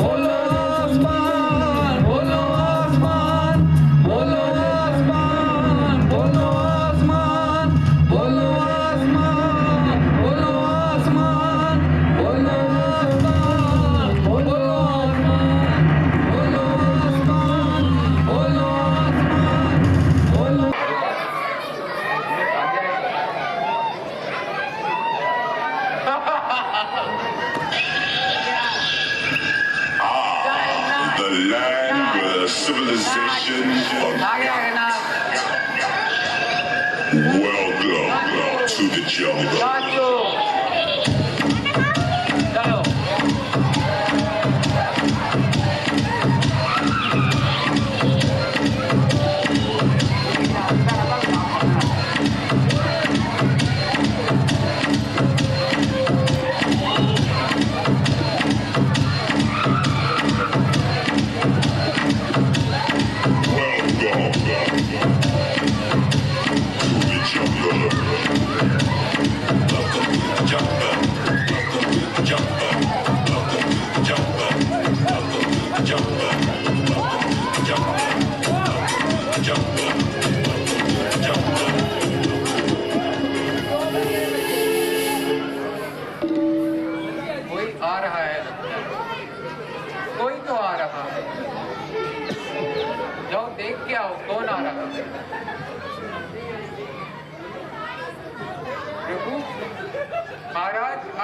बोलो आसमान बोलो आसमान, बोलो आसमान बोलो आसमान, बोलो आसमान बोलो आसमान, बोलो आसमान बोलो आसमान, बोलो आसमान बोलो आसमान बोलो। The land where civilization welcome to the jungle.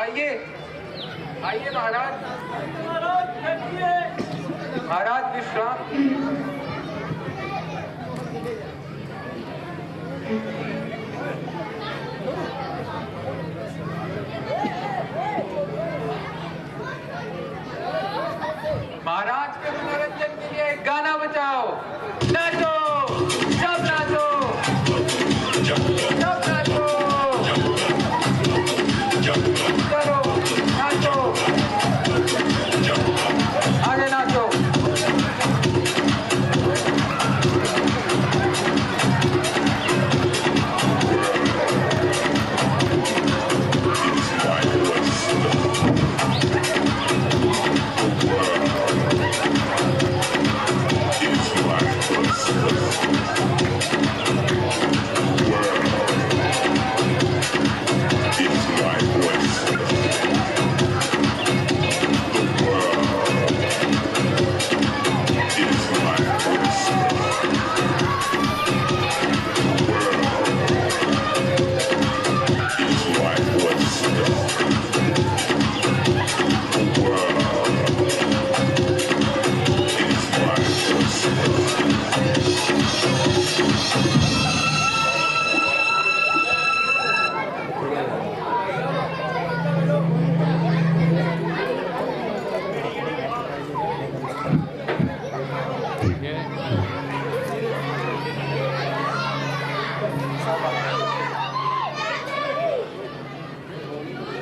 आइए आइए महाराज। महाराज विश्राम। महाराज के मनोरंजन के लिए एक गाना बजाओ। नाचो, सब नाचो, सब नाचो, चलो नाचो, आगे नाचो।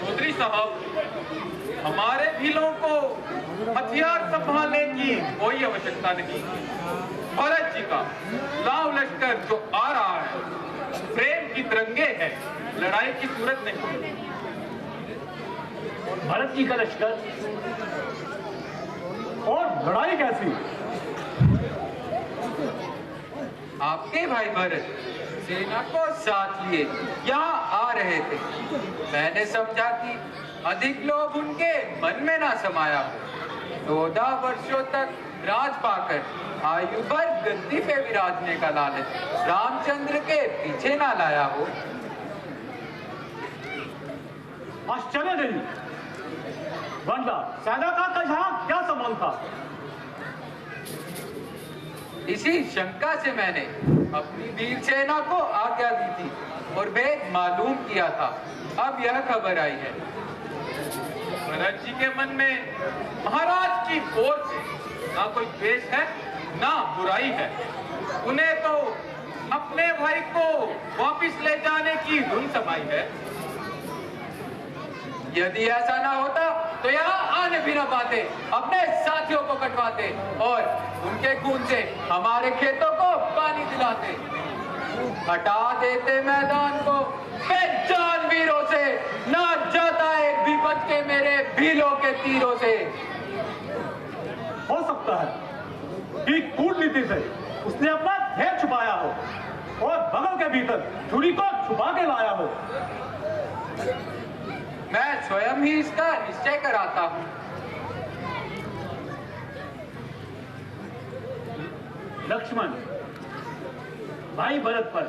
चौधरी साहब, हमारे भीलों को हथियार संभालने की कोई आवश्यकता नहीं। भरत जी का लाव लश्कर जो आ रहा है, प्रेम की तिरंगे है, लड़ाई की सूरत नहीं। भरत जी का लश्कर और लड़ाई कैसी? आपके भाई भरत सेना को साथ लिए यहाँ आ रहे थे। मैंने समझा कि अधिक लोग उनके मन में ना समाया हो। 14 वर्षों तक राज पाकर आयु भर गद्दी पे विराजने का लालच रामचंद्र के पीछे ना लाया हो। आश्चर्य नहीं, वरना सेना का यहाँ क्या संबंध था? इसी शंका से मैंने अपनी वीर सेना को आज्ञा दी थी और भेद मालूम किया था। अब यह खबर आई है, भरत जी के मन में महाराज की ओर से ना कोई द्वेष है ना बुराई है। उन्हें तो अपने भाई को वापिस ले जाने की धुन समाई है। यदि ऐसा ना होता तो यहाँ आने भी ना पाते, अपने साथियों को कटवाते और उनके खून से हमारे खेतों को पानी दिलाते। हटा देते मैदान को बेजान वीरों से, ना जाता एक भी बच के मेरे भीलों के तीरों से। हो सकता है कि कूटनीति से उसने अपना ढेर छुपाया हो और बगल के भीतर छुरी को छुपा के लाया हो। मैं स्वयं ही इसका निश्चय कराता हूँ। लक्ष्मण, भाई भरत पर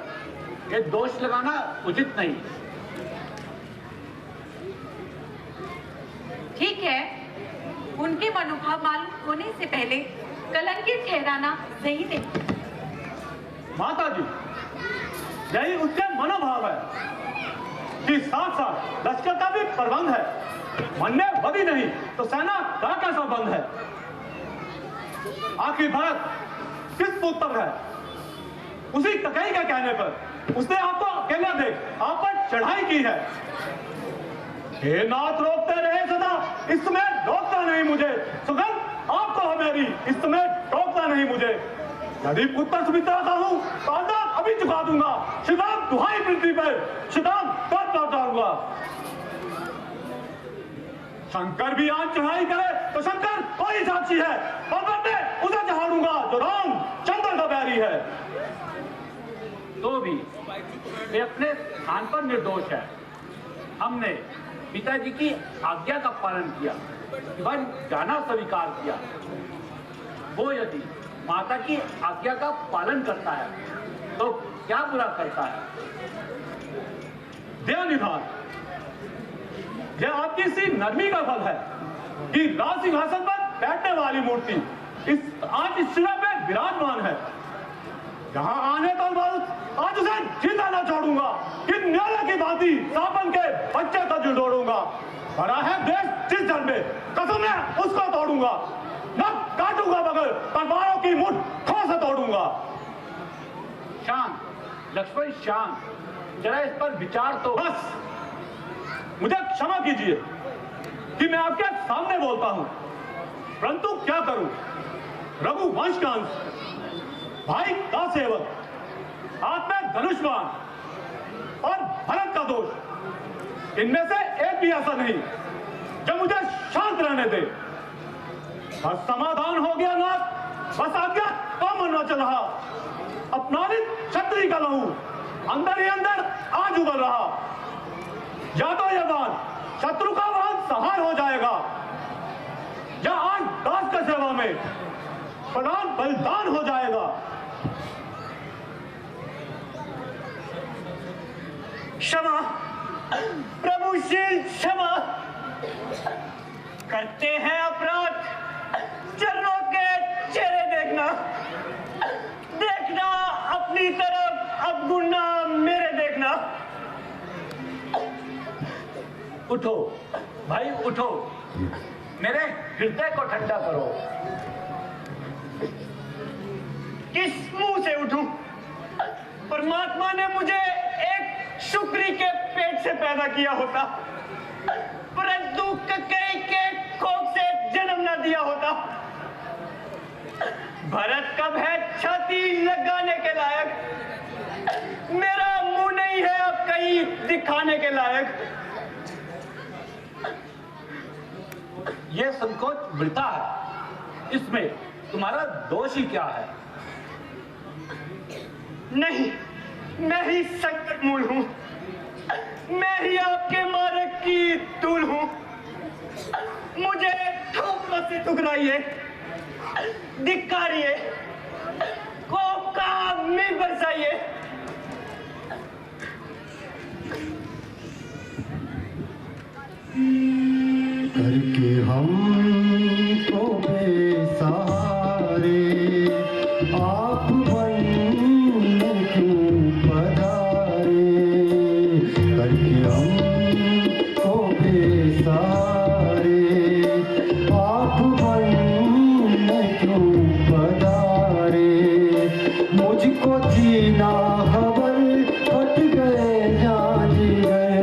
ये दोष लगाना उचित नहीं। ठीक है, उनके मनोभाव मालूम होने से पहले कलंकित ठहराना सही नहीं। माता जी, यही उसके मनोभाव है कि साथ साथ लश्कर का भी प्रबंध है। मन में बदी नहीं तो सेना का कैसा बंद है? आखिर भरत किस पुत्र है? उसी ककई के कहने पर उसने आपको अकेला देख आप पर चढ़ाई की है। हे नाथ, रोकते रहे सदा, इस समय रोकता नहीं मुझे। सुगंध आपको है मेरी, इस समय रोकता नहीं मुझे। यदि पुत्र सुमित्रा का हूं तो अंदाज अभी चुका दूंगा। शिवराम दुहाई पृथ्वी पर, शिवराम तब लौटाऊंगा। शंकर भी आज चढ़ाई करे तो शंकर कोई साक्षी है, और मैं उसे चढ़ाऊंगा जो राम चंद्र का बैरी है। तो भी वे अपने स्थान पर निर्दोष है। हमने पिताजी की आज्ञा का पालन किया, वन जाना स्वीकार किया। वो यदि माता की आज्ञा का पालन करता है तो क्या बुरा करता है? देवनिधान, यह आपकी नरमी का फल है कि राज सिंहासन पर बैठने वाली मूर्ति आज इस सिरा पे विराजमान है। यहाँ आने तो बहुत आज उसे जिंदा न छोड़ूंगा कि न्याला की भांति साबन के बच्चे को जुड़ोड़ूंगा। बड़ा है देश जिस जल में कसम है उसको तोड़ूंगा, न काटूंगा मगर तलवारों की मुठ ठोस से तोड़ूंगा। शांत लक्ष्मण शांत, जरा इस पर विचार तो। बस मुझे क्षमा कीजिए कि मैं आपके सामने बोलता हूं, परंतु क्या करूं, रघुवंश का अंश, भाई का सेवक, हाथ में धनुष्मान और भरत का दोष, इनमें से एक भी ऐसा नहीं जो मुझे शांत रहने दे। बस समाधान हो गया नाथ, बस आज्ञा तो मनवा चल रहा। अपनानित क्षत्रिय का लहू अंदर ही अंदर आज उबल रहा। या तो यह बात शत्रु का वाहन सहार हो जाएगा, या आज दास के सेवा में प्राण बलिदान हो जाएगा। क्षमा प्रभुशील क्षमा, करते हैं अपराध चरणों के चेहरे देखना, देखना अपनी तरफ अवगुणना मेरे देखना। उठो भाई उठो, मेरे हृदय को ठंडा करो। किस मुंह से उठूं? परमात्मा ने मुझे एक शुक्री के पेट से पैदा किया होता, परंतु ककई के कोख से जन्म न दिया होता। भरत कब है छाती लगाने के लायक, मेरा मुंह नहीं है अब कहीं दिखाने के लायक। यह संकोच वृथा है, इसमें तुम्हारा दोष ही क्या है? नहीं, मैं ही संकट मूल हूं, मैं ही आपके मार्ग की धूल हूं। मुझे ठोकरों से ठुकराइए, धिक्कारिए, कोप का में बरसाइए। करके हम तो बेसहारे आप बनने क्यों पधारे। करके हम तो बेसहारे आप बनने क्यों पधारे। मुझको जीना खबर फट गए जहाँ जी गए,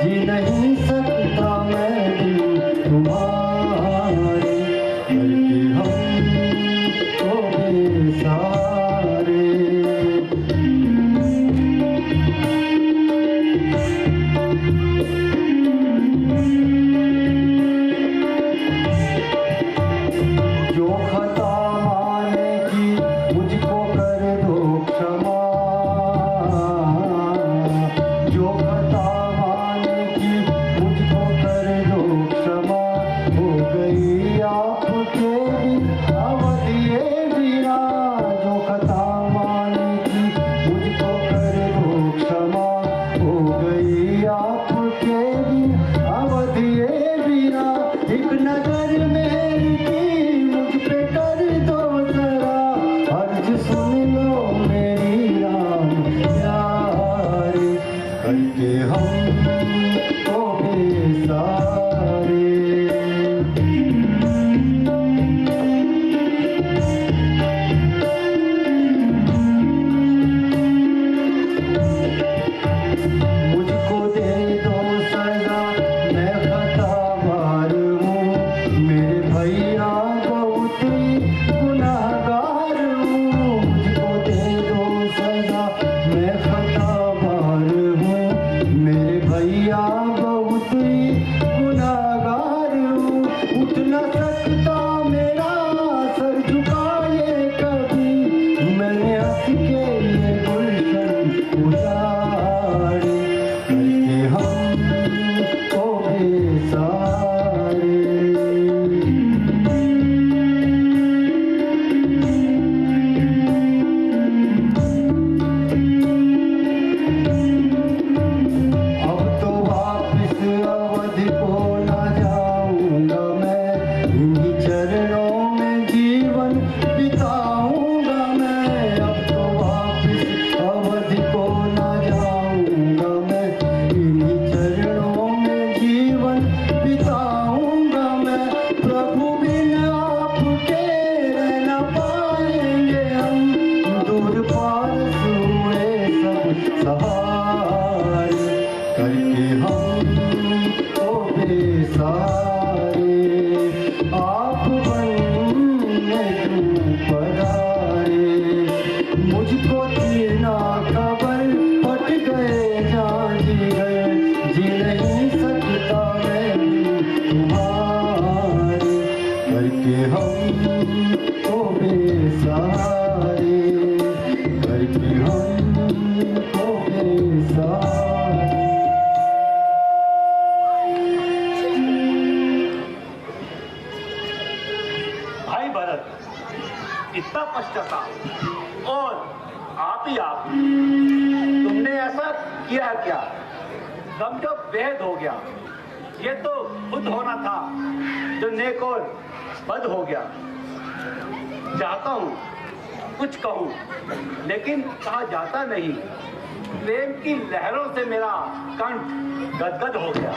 जी नहीं सकता मैं दिल तुम्हारे। करके हम तो बेसहारे। जो खता माने की मुझको कर दो क्षमा, जो खता माने की मुझको कर दो क्षमा। हो गई आपके बिन अवधिये बिना, जो खता माने की मुझको कर दो क्षमा। हो गई आपके बिन अवधिये बिना, एक नजर मेरी की मुझ पे कर दो जरा। अर्ज सुन लो मेरी राम प्यारे। करके हम तो बेसहारे। मुझको दे दो सजा, मैं खतावार हूँ, मेरे भैया बहुत ही गुनाहगार हूँ। मुझको दे दो सजा, मैं खतावार हूँ, मेरे भैया बहुत ही गुनाहगार हूँ। उठ न सकता मेरा सर झुकाए कभी, मैंने हंस के ये गुलशन उजाड़े। करके हम तो बेसहारे। अब तो वापिस अवधि को न जा सारे आप बनने क्यों पधारे मुझको थी ना खबर पट गए जान जी नहीं सकता मैं तुम्हारे करके हम तो बेसहारे करके हम तो बेसहारे। भाई भरत, इतना पश्चाताप और आप ही आप, तुमने ऐसा किया क्या? गम जो बेहद हो गया, ये तो खुद होना था जो नेक और बद हो गया। चाहता हूँ कुछ कहूँ, लेकिन कहा जाता नहीं। प्रेम की लहरों से मेरा कंठ गदगद हो गया।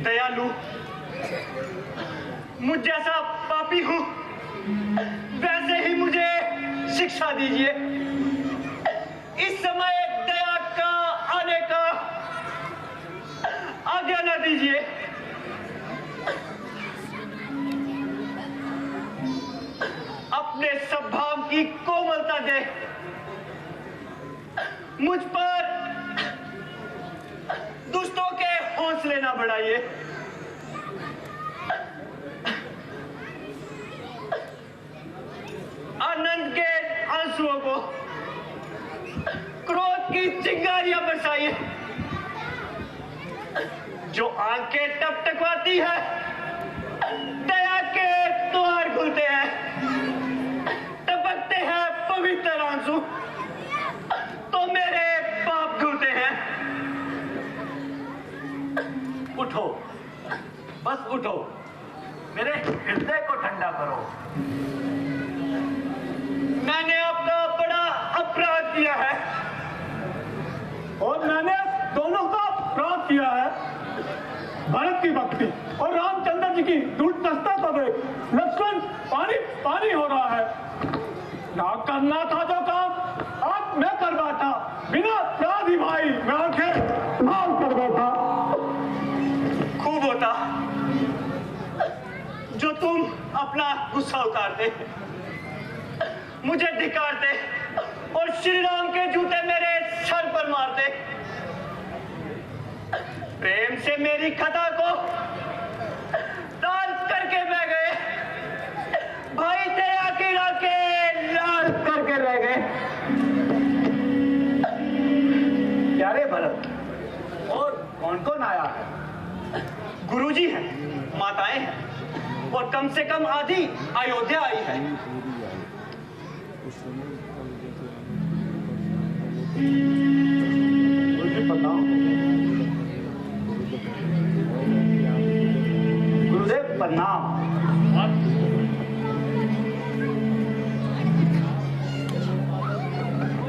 दयालु, मुझ जैसा पापी हूं, वैसे ही मुझे शिक्षा दीजिए। इस समय दया का आने का आज्ञा न दीजिए। अपने स्वभाव की कोमलता दे मुझ पर दुष्टों के हौसले ना बढ़ाइए। आनंद के आंसुओं को, क्रोध की चिंगारियां बरसाइए। जो आंखें टपटकवाती है, दया के द्वार खुलते हैं, टपकते हैं पवित्र आंसू, तो मेरे पाप धुलते हैं। उठो, बस उठो, मेरे हृदय को ठंडा करो। मैंने आपका बड़ा अपराध किया है, और मैंने दोनों का अपराध किया है। भरत की भक्ति और रामचंद्र जी की दुर्दशा को देख लक्ष्मण पानी पानी हो रहा है। ना करना था जो काम आज मैं कर बैठा, बिना अपराधी भाई मैं आंखें लाल कर बैठा। खूब होता जो तुम अपना गुस्सा उतारते, मुझे धिक्कारते और श्री राम के जूते मेरे सर पर मारते। प्रेम से मेरी खता को लाल करके बह गए, भाई दया की राखें लाल करके रह गए। प्यारे भरत, और कौन कौन आया है? गुरुजी हैं, माताएं हैं, और कम से कम आधी अयोध्या आई है। मुझे बताओ। गुरुदेव प्रणाम।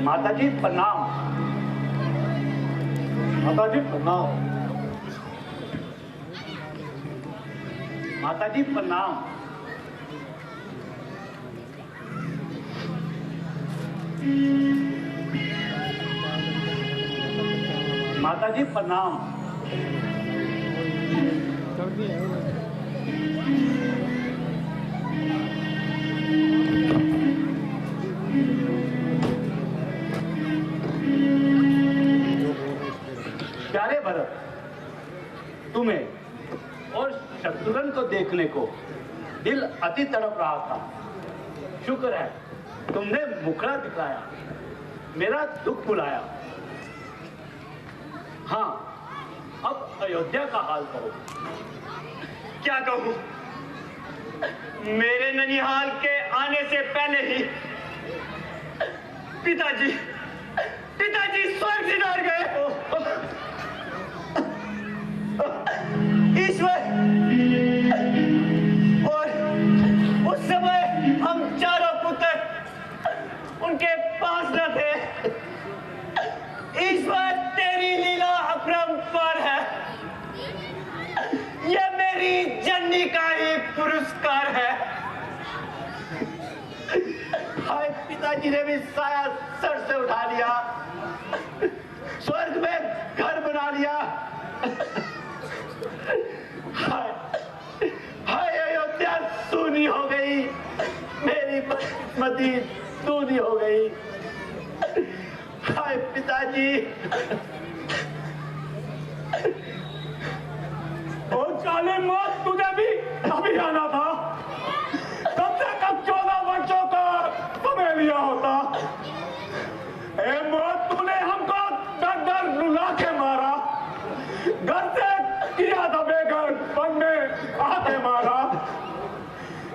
माता जी प्रणाम। माता जी प्रणाम। माता जी प्रणाम। माता जी प्रणाम। प्यारे भरत, तुम्हें और शत्रुघ्न को देखने को दिल अति तड़प रहा था। शुक्र है तुमने मुखड़ा दिखाया, मेरा दुख भुलाया। हाँ, अब अयोध्या का हाल कहो। क्या कहूं? मेरे ननिहाल के आने से पहले ही पिताजी स्वर्ग सिधार गए। ईश्वर, और उस समय हम चारों पुत्र उनके पास न थे। ईश्वर, तेरी लीला अपरंपार है। यह मेरी जननी का ही पुरस्कार है। हाय, पिताजी ने भी साया सर से उठा लिया, स्वर्ग में घर बना लिया। हाय हाय, अयोध्या सूनी हो गई, मेरी बदकिस्मती सूनी हो गई। हाय पिताजी। ओ काले मौत, तुझे भी अभी आना था। कब से कब 14 वर्षों का समय लिया होता। ए मौत, तूने हमको दर रुला के मारा, घर से किया था बेघर, वन में आके मारा।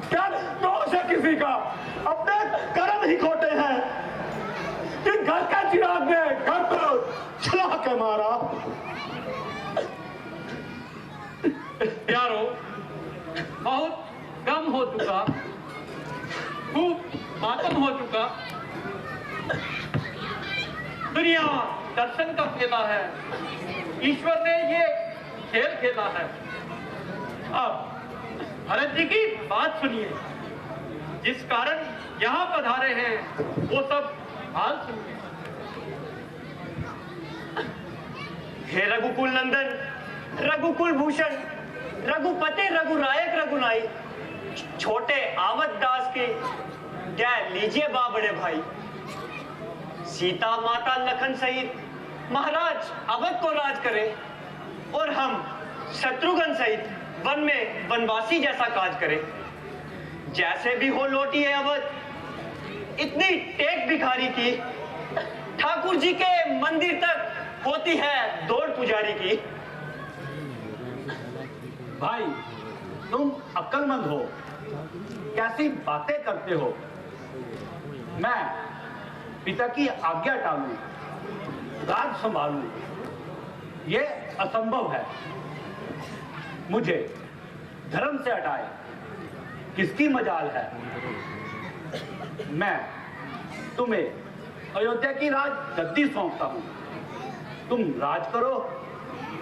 क्या दोष है किसी का? अपने कर्म ही खोटे हैं कि घर का चिराग ने घर को जला के मारा। प्यारो, बहुत कम हो चुका, खूब मातम हो चुका। दुनिया दर्शन का खेला है, ईश्वर ने ये खेल खेला है। अब भरत जी की बात सुनिए, जिस कारण यहाँ पधारे हैं वो सब हाल सुनिए। हे रघुकुल नंदन, रघुकुल भूषण, रघुपति, रघुनायक, रघुनाई, छोटे आवत दास के क्या लीजिए बा बड़े भाई। सीता माता लखन सहित महाराज अवध को राज करे और हम शत्रुघ्न सहित वन में वनवासी जैसा काज करे। जैसे भी हो लौटी है अवध। इतनी टेक भिखारी की ठाकुर जी के मंदिर तक होती है दौड़ पुजारी की। भाई, तुम अक्लमंद हो, कैसी बातें करते हो। मैं पिता की आज्ञा टालूं, राज संभालूं, ये असंभव है। मुझे धर्म से हटाए किसकी मजाल है। मैं तुम्हें अयोध्या की राज गद्दी सौंपता हूं। तुम राज करो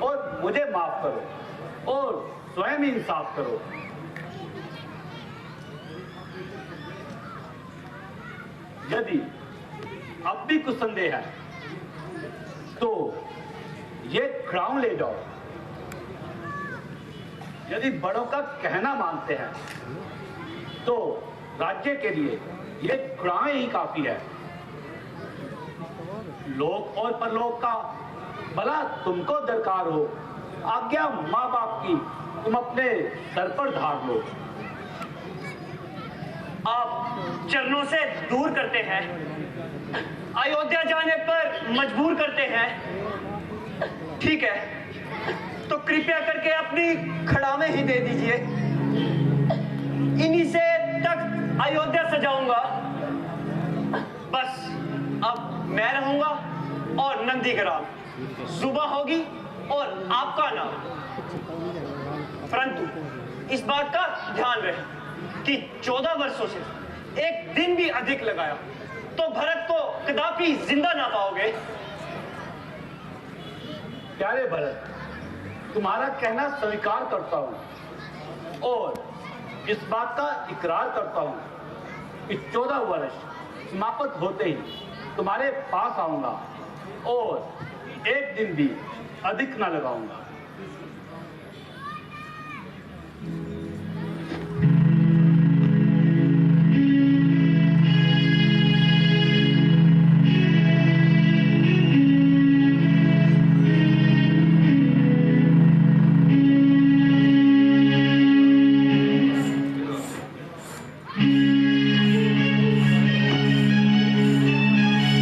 और मुझे माफ करो और स्वयं इंसाफ करो। यदि अब भी कुछ संदेह है तो ये क्राउन ले जाओ। यदि बड़ों का कहना मानते हैं तो राज्य के लिए ये क्राउन ही काफी है। लोक और परलोक का भला तुमको दरकार हो, आज्ञा माँ बाप की तुम अपने सर पर धार लो। आप चरणों से दूर करते हैं, अयोध्या जाने पर मजबूर करते हैं। ठीक है, तो कृपया करके अपनी खड़ावें ही दे दीजिए। इन्हीं से तख्त अयोध्या सजाऊंगा। बस अब मैं रहूंगा और नंदीग्राम सुबह होगी और आपका नाम। परंतु इस बात का ध्यान रहे कि 14 वर्षों से एक दिन भी अधिक लगाया तो भरत को कदापि जिंदा ना पाओगे। प्यारे भरत, तुम्हारा कहना स्वीकार करता हूं और इस बात का इकरार करता हूं कि 14 वर्ष समाप्त होते ही तुम्हारे पास आऊंगा और एक दिन भी अधिक ना लगाऊंगा।